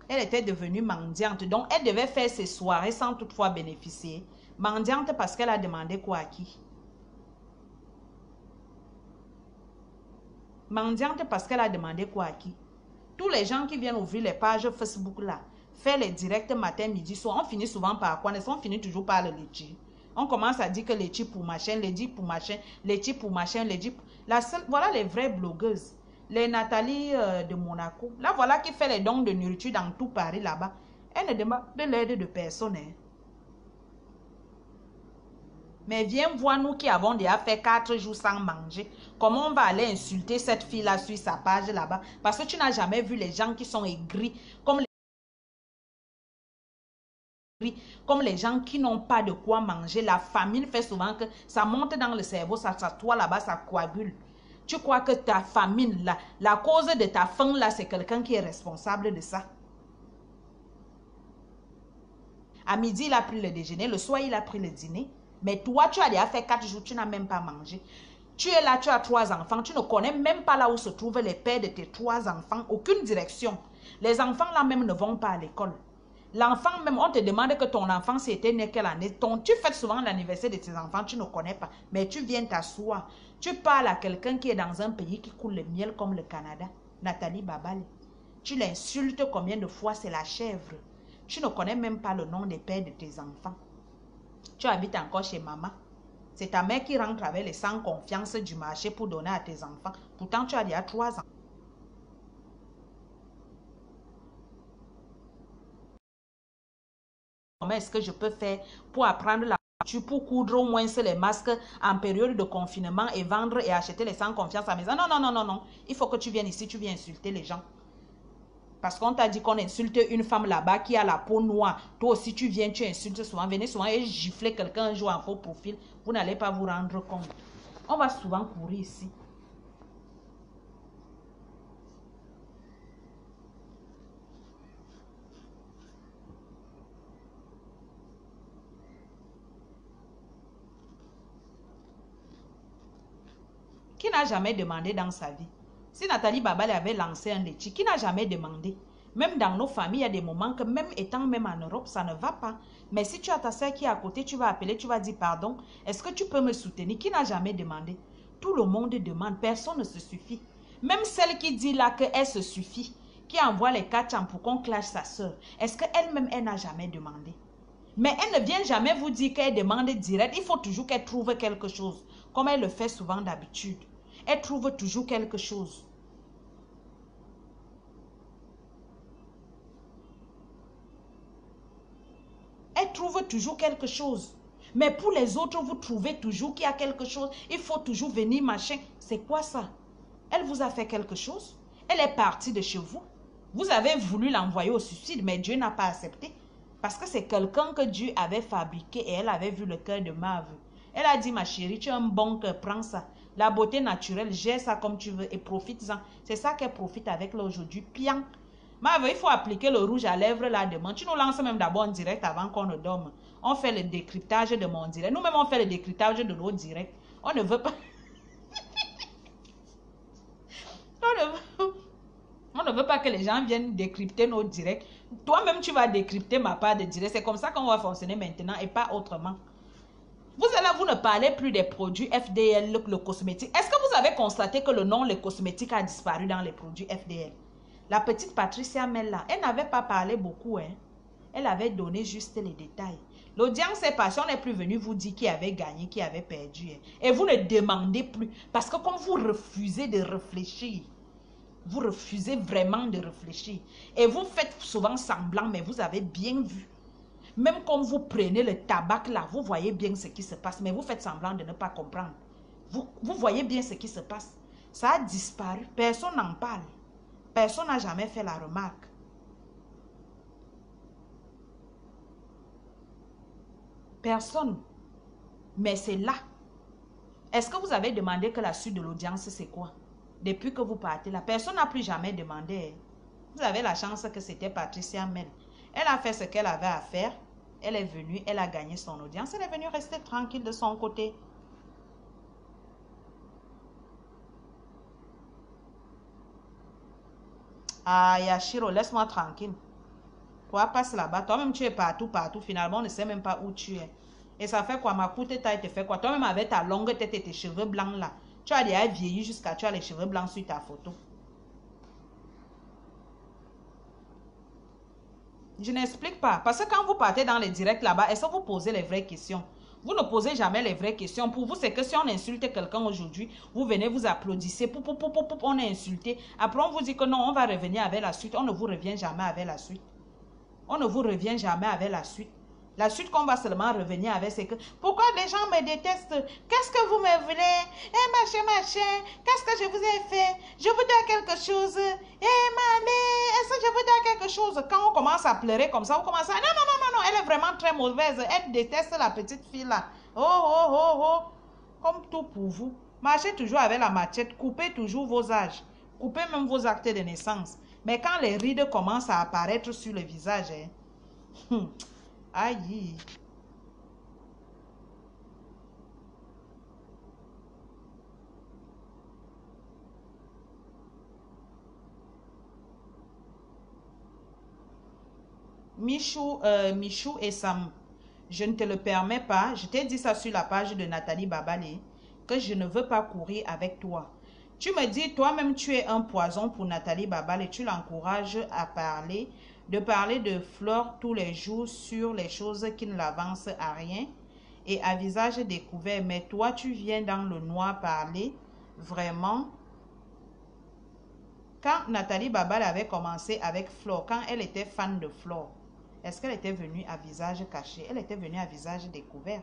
Elle était devenue mendiante. Donc, elle devait faire ses soirées sans toutefois bénéficier. Mendiante parce qu'elle a demandé quoi à qui? Mendiante parce qu'elle a demandé quoi à qui? Tous les gens qui viennent ouvrir les pages Facebook là, faire les directs matin, midi, soir, on finit souvent par quoi? On finit toujours par le litchi. On commence à dire que litchi pour machin, litchi pour machin, litchi pour machin, litchi pour... Voilà les vraies blogueuses. Les Nathalie de Monaco. Là, voilà qui fait les dons de nourriture dans tout Paris là-bas. Elle ne demande de l'aide de personne. Hein. Mais viens voir nous qui avons déjà fait 4 jours sans manger. Comment on va aller insulter cette fille-là sur sa page là-bas? Parce que tu n'as jamais vu les gens qui sont aigris. Comme les gens qui n'ont pas de quoi manger. La famine fait souvent que ça monte dans le cerveau, ça s'assoit là-bas, ça coagule. Tu crois que ta famine, là, la cause de ta faim, là, c'est quelqu'un qui est responsable de ça? À midi, il a pris le déjeuner. Le soir, il a pris le dîner. Mais toi, tu as déjà fait 4 jours, tu n'as même pas mangé. Tu es là, tu as 3 enfants. Tu ne connais même pas là où se trouvent les pères de tes 3 enfants. Aucune direction. Les enfants là même ne vont pas à l'école. L'enfant même, on te demande que ton enfant c'était né quelle année. Tu fêtes souvent l'anniversaire de tes enfants, tu ne connais pas. Mais tu viens t'asseoir. Tu parles à quelqu'un qui est dans un pays qui coule le miel comme le Canada. Nathalie Babal. Tu l'insultes combien de fois, c'est la chèvre. Tu ne connais même pas le nom des pères de tes enfants. Tu habites encore chez maman. C'est ta mère qui rentre avec les sans confiance du marché pour donner à tes enfants. Pourtant, tu as déjà 3 ans. Comment est-ce que je peux faire pour apprendre la couture, pour coudre au moins les masques en période de confinement et vendre et acheter les sans confiance à la maison? Non, non, non, non, non. Il faut que tu viennes ici, tu viens insulter les gens. Parce qu'on t'a dit qu'on insulte une femme là-bas qui a la peau noire. Toi aussi, tu viens, tu insultes souvent. Venez souvent et gifler quelqu'un un jour en faux profil. Vous n'allez pas vous rendre compte. On va souvent courir ici. Qui n'a jamais demandé dans sa vie? Si Nathalie Babal avait lancé un défi, qui n'a jamais demandé? Même dans nos familles, il y a des moments que même étant même en Europe, ça ne va pas. Mais si tu as ta soeur qui est à côté, tu vas appeler, tu vas dire pardon. Est-ce que tu peux me soutenir? Qui n'a jamais demandé? Tout le monde demande, personne ne se suffit. Même celle qui dit là qu'elle se suffit, qui envoie les 4 ans pour qu'on clash sa soeur, est-ce qu'elle-même, elle n'a jamais demandé? Mais elle ne vient jamais vous dire qu'elle demande direct. Il faut toujours qu'elle trouve quelque chose, comme elle le fait souvent d'habitude. Elle trouve toujours quelque chose. Elle trouve toujours quelque chose. Mais pour les autres, vous trouvez toujours qu'il y a quelque chose. Il faut toujours venir, machin. C'est quoi ça? Elle vous a fait quelque chose? Elle est partie de chez vous. Vous avez voulu l'envoyer au suicide, mais Dieu n'a pas accepté. Parce que c'est quelqu'un que Dieu avait fabriqué et elle avait vu le cœur de Marve. Elle a dit, ma chérie, tu as un bon cœur, prends ça. La beauté naturelle, gère ça comme tu veux et profite-en. C'est ça qu'elle profite avec là aujourd'hui. Pian. Marve, il faut appliquer le rouge à lèvres là demain. Tu nous lances même d'abord en direct avant qu'on ne dorme. On fait le décryptage de mon direct. Nous-mêmes, on fait le décryptage de nos directs. On ne veut pas... On ne veut pas que les gens viennent décrypter nos directs. Toi-même, tu vas décrypter ma part de direct. C'est comme ça qu'on va fonctionner maintenant et pas autrement. Vous ne parlez plus des produits FDL, le cosmétique. Est-ce que vous avez constaté que le nom, le cosmétique, a disparu dans les produits FDL? La petite Patricia Mella, elle n'avait pas parlé beaucoup. Hein? Elle avait donné juste les détails. L'audience est passée, on n'est plus venu vous dire qui avait gagné, qui avait perdu. Hein? Et vous ne demandez plus. Parce que comme vous refusez de réfléchir, vous refusez vraiment de réfléchir. Et vous faites souvent semblant, mais vous avez bien vu. Même quand vous prenez le tabac là, vous voyez bien ce qui se passe, mais vous faites semblant de ne pas comprendre. Vous voyez bien ce qui se passe. Ça a disparu, personne n'en parle. Personne n'a jamais fait la remarque. Personne. Mais c'est là. Est-ce que vous avez demandé que la suite de l'audience, c'est quoi? Depuis que vous partez là, personne n'a plus jamais demandé. Vous avez la chance que c'était Patricia Mel. Elle a fait ce qu'elle avait à faire. Elle est venue, elle a gagné son audience. Elle est venue rester tranquille de son côté. Ah, Yashiro, laisse-moi tranquille. Toi, passe là-bas. Toi-même, tu es partout, partout. Finalement, on ne sait même pas où tu es. Et ça fait quoi? Ma courte taille te fait quoi? Toi-même, avec ta longue tête et tes cheveux blancs là. Tu as déjà vieilli jusqu'à tu as les cheveux blancs sur ta photo. Je n'explique pas. Parce que quand vous partez dans les directs là-bas, est-ce que vous posez les vraies questions? Vous ne posez jamais les vraies questions. Pour vous, c'est que si on insulte quelqu'un aujourd'hui, vous venez, vous applaudissez, on est insulté. Après, on vous dit que non, on va revenir avec la suite. On ne vous revient jamais avec la suite. On ne vous revient jamais avec la suite. La suite qu'on va seulement revenir avec, c'est que pourquoi les gens me détestent? Qu'est-ce que vous me voulez? Eh, machin, qu'est-ce que je vous ai fait? Je vous dois quelque chose. Eh, Malé, est-ce que je vous dois quelque chose? Quand on commence à pleurer comme ça, vous commencez à... Non, non, non, non, non, elle est vraiment très mauvaise. Elle déteste la petite fille là. Oh, oh, oh, oh. Comme tout pour vous. Marchez toujours avec la machette, coupez toujours vos âges, coupez même vos actes de naissance. Mais quand les rides commencent à apparaître sur le visage, aïe. Michou et Sam, je ne te le permets pas. Je t'ai dit ça sur la page de Nathalie Babalé, que je ne veux pas courir avec toi. Tu me dis, toi-même, tu es un poison pour Nathalie Babalé. Tu l'encourages à parler de Flore tous les jours sur les choses qui ne l'avancent à rien et à visage découvert. Mais toi, tu viens dans le noir parler vraiment. Quand Nathalie Babalé avait commencé avec Flore, quand elle était fan de Flore, est-ce qu'elle était venue à visage caché? Elle était venue à visage découvert.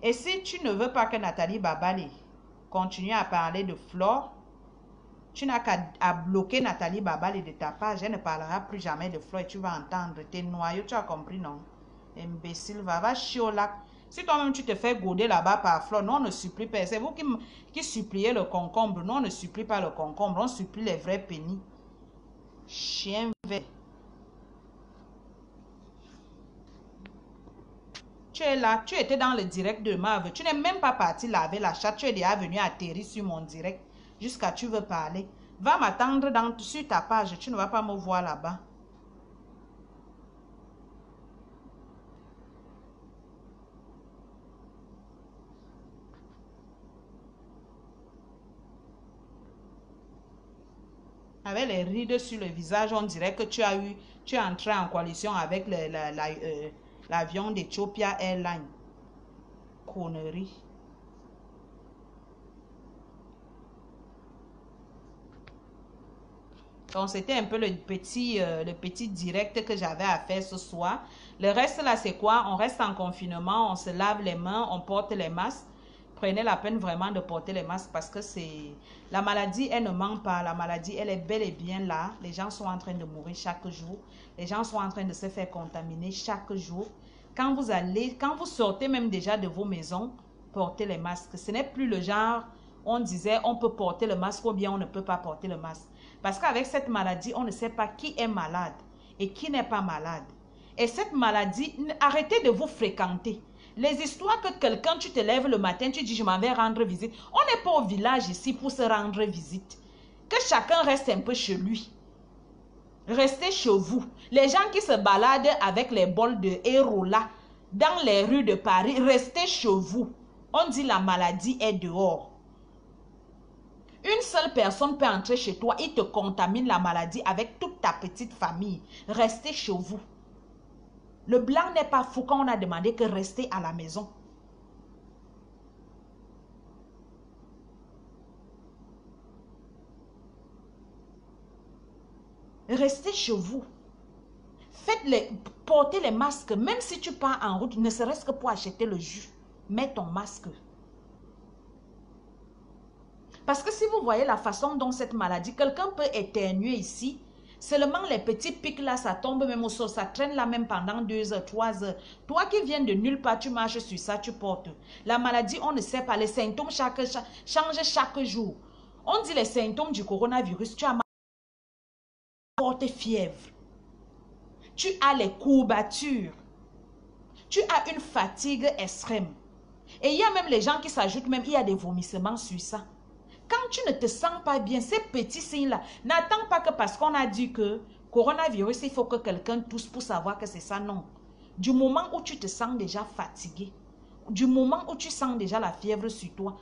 Et si tu ne veux pas que Nathalie Babalé continue à parler de Flore, tu n'as qu'à bloquer Nathalie Babalé de ta page. Elle ne parlera plus jamais de Flore et tu vas entendre tes noyaux. Tu as compris, non? Imbécile, va chier au lac. Si toi-même tu te fais gauder là-bas par Flore, nous on ne supplie pas. C'est vous qui suppliez le concombre. Nous on ne supplie pas le concombre. On supplie les vrais pénis. Chien vert. Tu es là, tu étais dans le direct de Marve. Tu n'es même pas parti laver la chatte. Tu es déjà venu atterrir sur mon direct. Jusqu'à tu veux parler. Va m'attendre sur ta page. Tu ne vas pas me voir là-bas. Avec les rides sur le visage, on dirait que tu es entré en coalition avec l'avion d'Ethiopia Airlines. Connerie. Donc, c'était un peu le petit direct que j'avais à faire ce soir. Le reste, là, c'est quoi? On reste en confinement, on se lave les mains, on porte les masques. Prenez la peine vraiment de porter les masques parce que c'est... La maladie, elle ne ment pas. La maladie, elle est bel et bien là. Les gens sont en train de mourir chaque jour. Les gens sont en train de se faire contaminer chaque jour. Quand vous sortez même déjà de vos maisons, portez les masques. Ce n'est plus le genre, on disait, on peut porter le masque ou bien on ne peut pas porter le masque. Parce qu'avec cette maladie, on ne sait pas qui est malade et qui n'est pas malade. Et cette maladie, arrêtez de vous fréquenter. Les histoires que quelqu'un, tu te lèves le matin, tu dis je m'en vais rendre visite. On n'est pas au village ici pour se rendre visite. Que chacun reste un peu chez lui. Restez chez vous. Les gens qui se baladent avec les bols de héros là, dans les rues de Paris, restez chez vous. On dit la maladie est dehors. Une seule personne peut entrer chez toi, il te contamine la maladie avec toute ta petite famille. Restez chez vous. Le blanc n'est pas fou quand on a demandé que rester à la maison. Restez chez vous. Portez les masques. Même si tu pars en route, ne serait-ce que pour acheter le jus. Mets ton masque. Parce que si vous voyez la façon dont cette maladie, quelqu'un peut éternuer ici, seulement les petits pics là, ça tombe même au sol, ça traîne là même pendant 2 heures, 3 heures. Toi qui viens de nulle part, tu marches sur ça, tu portes. La maladie, on ne sait pas, les symptômes changent chaque jour. On dit les symptômes du coronavirus, tu as forte fièvre, tu as les courbatures, tu as une fatigue extrême. Et il y a même les gens qui s'ajoutent même, il y a des vomissements sur ça. Quand tu ne te sens pas bien, ces petits signes-là, n'attends pas que parce qu'on a dit que coronavirus, il faut que quelqu'un tousse pour savoir que c'est ça, non. Du moment où tu te sens déjà fatigué, du moment où tu sens déjà la fièvre sur toi,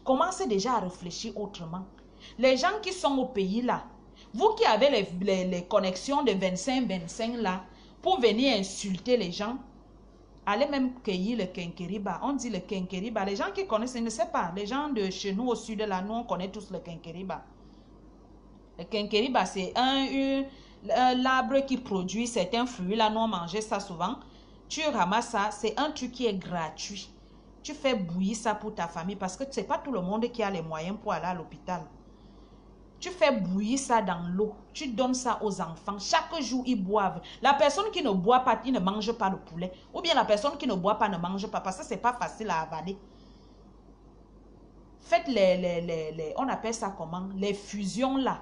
commence déjà à réfléchir autrement. Les gens qui sont au pays là, vous qui avez les connexions de 25-25 là, pour venir insulter les gens, allez même cueillir le quinquériba. On dit le quinquériba. Les gens qui connaissent, ils ne savent pas. Les gens de chez nous au sud de là, nous on connaît tous le quinquériba. Le quinquériba, c'est l'arbre qui produit certains fruits. Là, nous on mangeait ça souvent. Tu ramasses ça, c'est un truc qui est gratuit. Tu fais bouillir ça pour ta famille parce que ce n'est pas tout le monde qui a les moyens pour aller à l'hôpital. Tu fais bouillir ça dans l'eau. Tu donnes ça aux enfants. Chaque jour, ils boivent. La personne qui ne boit pas, il ne mange pas le poulet. Ou bien la personne qui ne boit pas ne mange pas. Parce que ce n'est pas facile à avaler. faites on appelle ça comment? Les fusions là.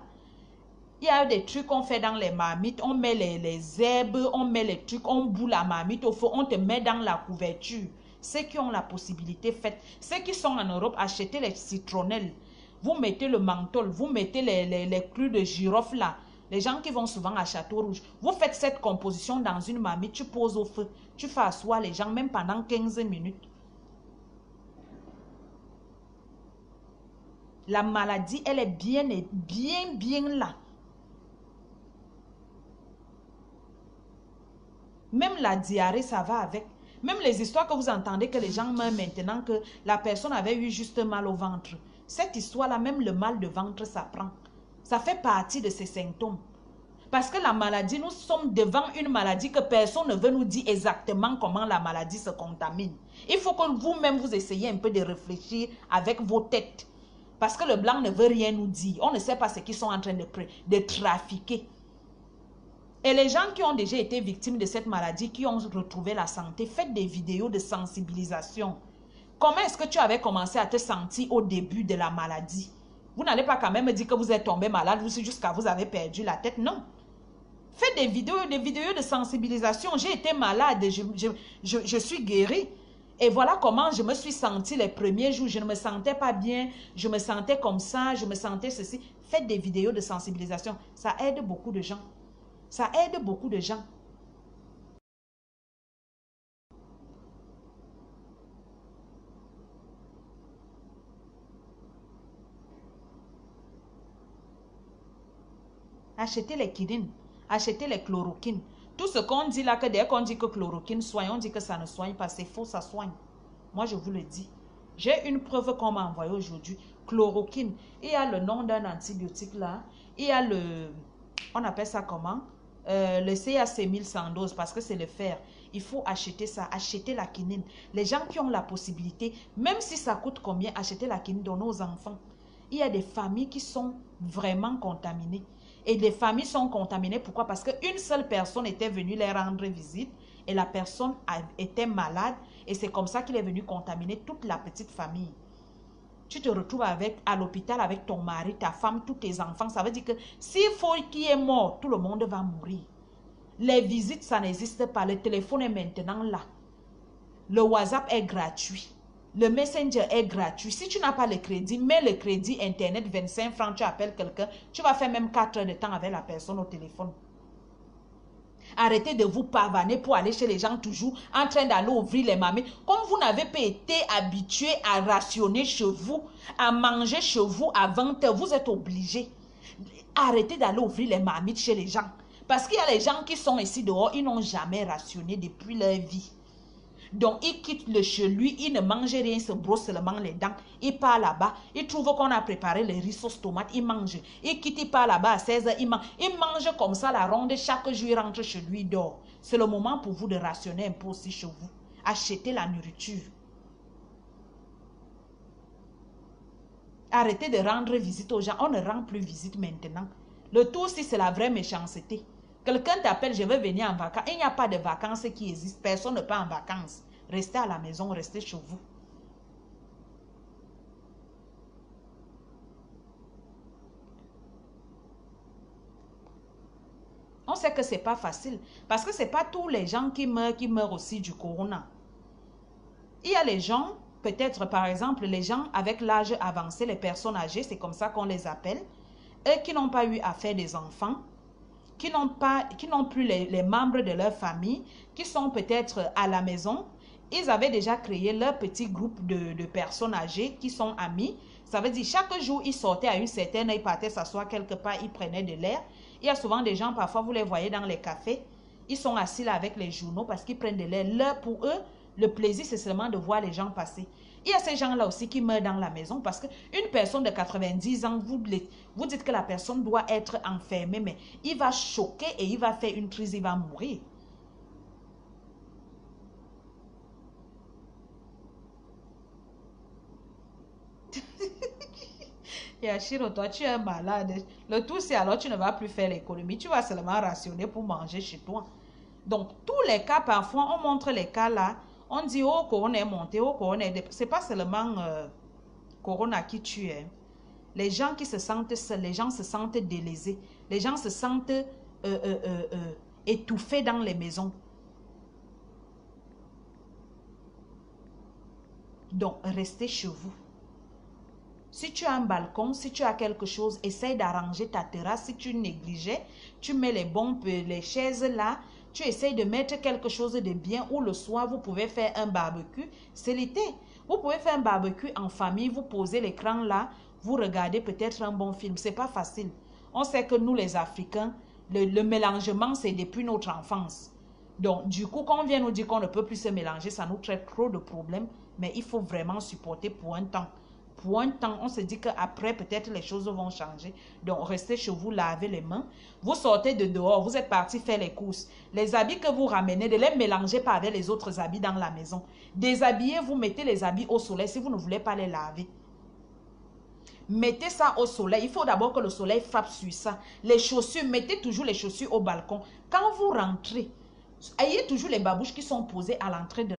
Il y a des trucs qu'on fait dans les marmites, on met les herbes, on met les trucs, on bout la marmite au feu, on te met dans la couverture. Ceux qui ont la possibilité, faites. Ceux qui sont en Europe, achetez les citronnelles. Vous mettez le menthol, vous mettez les clous de girofle là. Les gens qui vont souvent à Château-Rouge, vous faites cette composition dans une marmite, tu poses au feu, tu fais asseoir les gens même pendant 15 minutes. La maladie, elle est bien là. Même la diarrhée, ça va avec. Même les histoires que vous entendez que les gens meurent maintenant, que la personne avait eu juste mal au ventre. Cette histoire-là, même le mal de ventre, ça prend. Ça fait partie de ces symptômes. Parce que la maladie, nous sommes devant une maladie que personne ne veut nous dire exactement comment la maladie se contamine. Il faut que vous-même vous essayiez un peu de réfléchir avec vos têtes. Parce que le blanc ne veut rien nous dire. On ne sait pas ce qu'ils sont en train de trafiquer. Et les gens qui ont déjà été victimes de cette maladie, qui ont retrouvé la santé, faites des vidéos de sensibilisation. Comment est-ce que tu avais commencé à te sentir au début de la maladie? Vous n'allez pas quand même me dire que vous êtes tombé malade jusqu'à vous avez perdu la tête, non. Faites des vidéos de sensibilisation. J'ai été malade, je suis guérie. Et voilà comment je me suis sentie les premiers jours. Je ne me sentais pas bien, je me sentais comme ça, je me sentais ceci. Faites des vidéos de sensibilisation. Ça aide beaucoup de gens. Ça aide beaucoup de gens. Achetez les quinines, achetez les chloroquines. Tout ce qu'on dit là, que dès qu'on dit que chloroquine soigne, on dit que ça ne soigne pas. C'est faux, ça soigne. Moi, je vous le dis. J'ai une preuve qu'on m'a envoyée aujourd'hui. Chloroquine. Il y a le nom d'un antibiotique là. Il y a le... On appelle ça comment? Le CAC 1112 parce que c'est le fer. Il faut acheter ça, acheter la quinine. Les gens qui ont la possibilité, même si ça coûte combien, acheter la quinine, donnez aux enfants. Il y a des familles qui sont vraiment contaminées. Et les familles sont contaminées, pourquoi? Parce qu'une seule personne était venue les rendre visite et la personne était malade et c'est comme ça qu'il est venu contaminer toute la petite famille. Tu te retrouves à l'hôpital avec ton mari, ta femme, tous tes enfants. Ça veut dire que s'il faut qu'il y ait mort, tout le monde va mourir. Les visites, ça n'existe pas. Le téléphone est maintenant là. Le WhatsApp est gratuit. Le Messenger est gratuit. Si tu n'as pas le crédit, mets le crédit Internet, 25 francs, tu appelles quelqu'un. Tu vas faire même 4 heures de temps avec la personne au téléphone. Arrêtez de vous pavaner pour aller chez les gens toujours en train d'aller ouvrir les marmites. Comme vous n'avez pas été habitué à rationner chez vous, à manger chez vous à 20 heures, vous êtes obligé. Arrêtez d'aller ouvrir les marmites chez les gens. Parce qu'il y a les gens qui sont ici dehors, ils n'ont jamais rationné depuis leur vie. Donc, ils quittent le chez lui, ils ne mangent rien, ils se brossent seulement les dents. Ils partent là-bas, ils trouvent qu'on a préparé les riz sauce tomate, ils mangent. Ils quittent, ils partent là-bas à 16 h, ils mangent comme ça la ronde, chaque jour ils rentrent chez lui, ils dorment. C'est le moment pour vous de rationner un peu aussi chez vous. Achetez la nourriture. Arrêtez de rendre visite aux gens, on ne rend plus visite maintenant. Le tout aussi, c'est la vraie méchanceté. Quelqu'un t'appelle, je veux venir en vacances. Il n'y a pas de vacances qui existent. Personne ne part en vacances. Restez à la maison, restez chez vous. On sait que ce n'est pas facile. Parce que ce n'est pas tous les gens qui meurent aussi du corona. Il y a les gens, peut-être par exemple, les gens avec l'âge avancé, les personnes âgées, c'est comme ça qu'on les appelle. Eux qui n'ont pas eu à faire des enfants. Qui n'ont plus les membres de leur famille, qui sont peut-être à la maison. Ils avaient déjà créé leur petit groupe de personnes âgées qui sont amis. Ça veut dire chaque jour, ils sortaient à une certaine heure, ils partaient s'asseoir quelque part, ils prenaient de l'air. Il y a souvent des gens, parfois vous les voyez dans les cafés, ils sont assis là avec les journaux parce qu'ils prennent de l'air. Pour eux, le plaisir, c'est seulement de voir les gens passer. Il y a ces gens-là aussi qui meurent dans la maison parce qu'une personne de 90 ans, vous dites que la personne doit être enfermée, mais il va choquer et il va faire une crise, il va mourir. Yashiro, toi, tu es malade. Le tout, c'est alors tu ne vas plus faire l'économie. Tu vas seulement rationner pour manger chez toi. Donc, tous les cas, parfois, on montre les cas là. On dit, oh, qu'on est monté, oh, qu'on est... C'est pas seulement Corona qui tue. Hein. Les gens qui se sentent seuls, les gens se sentent délaissés, les gens se sentent étouffés dans les maisons. Donc, restez chez vous. Si tu as un balcon, si tu as quelque chose, essaye d'arranger ta terrasse. Si tu négligeais, tu mets les chaises là, tu essayes de mettre quelque chose de bien où le soir, vous pouvez faire un barbecue. C'est l'été. Vous pouvez faire un barbecue en famille, vous posez l'écran là, vous regardez peut-être un bon film. C'est pas facile. On sait que nous, les Africains, le mélangement, c'est depuis notre enfance. Donc, du coup, quand on vient nous dire qu'on ne peut plus se mélanger, ça nous crée trop de problèmes. Mais il faut vraiment supporter pour un temps. Pour un temps, on se dit qu'après, peut-être les choses vont changer. Donc, restez chez vous, lavez les mains. Vous sortez de dehors, vous êtes parti faire les courses. Les habits que vous ramenez, ne les mélangez pas avec les autres habits dans la maison. Déshabillez-vous, mettez les habits au soleil si vous ne voulez pas les laver. Mettez ça au soleil. Il faut d'abord que le soleil frappe sur ça. Les chaussures, mettez toujours les chaussures au balcon. Quand vous rentrez, ayez toujours les babouches qui sont posées à l'entrée de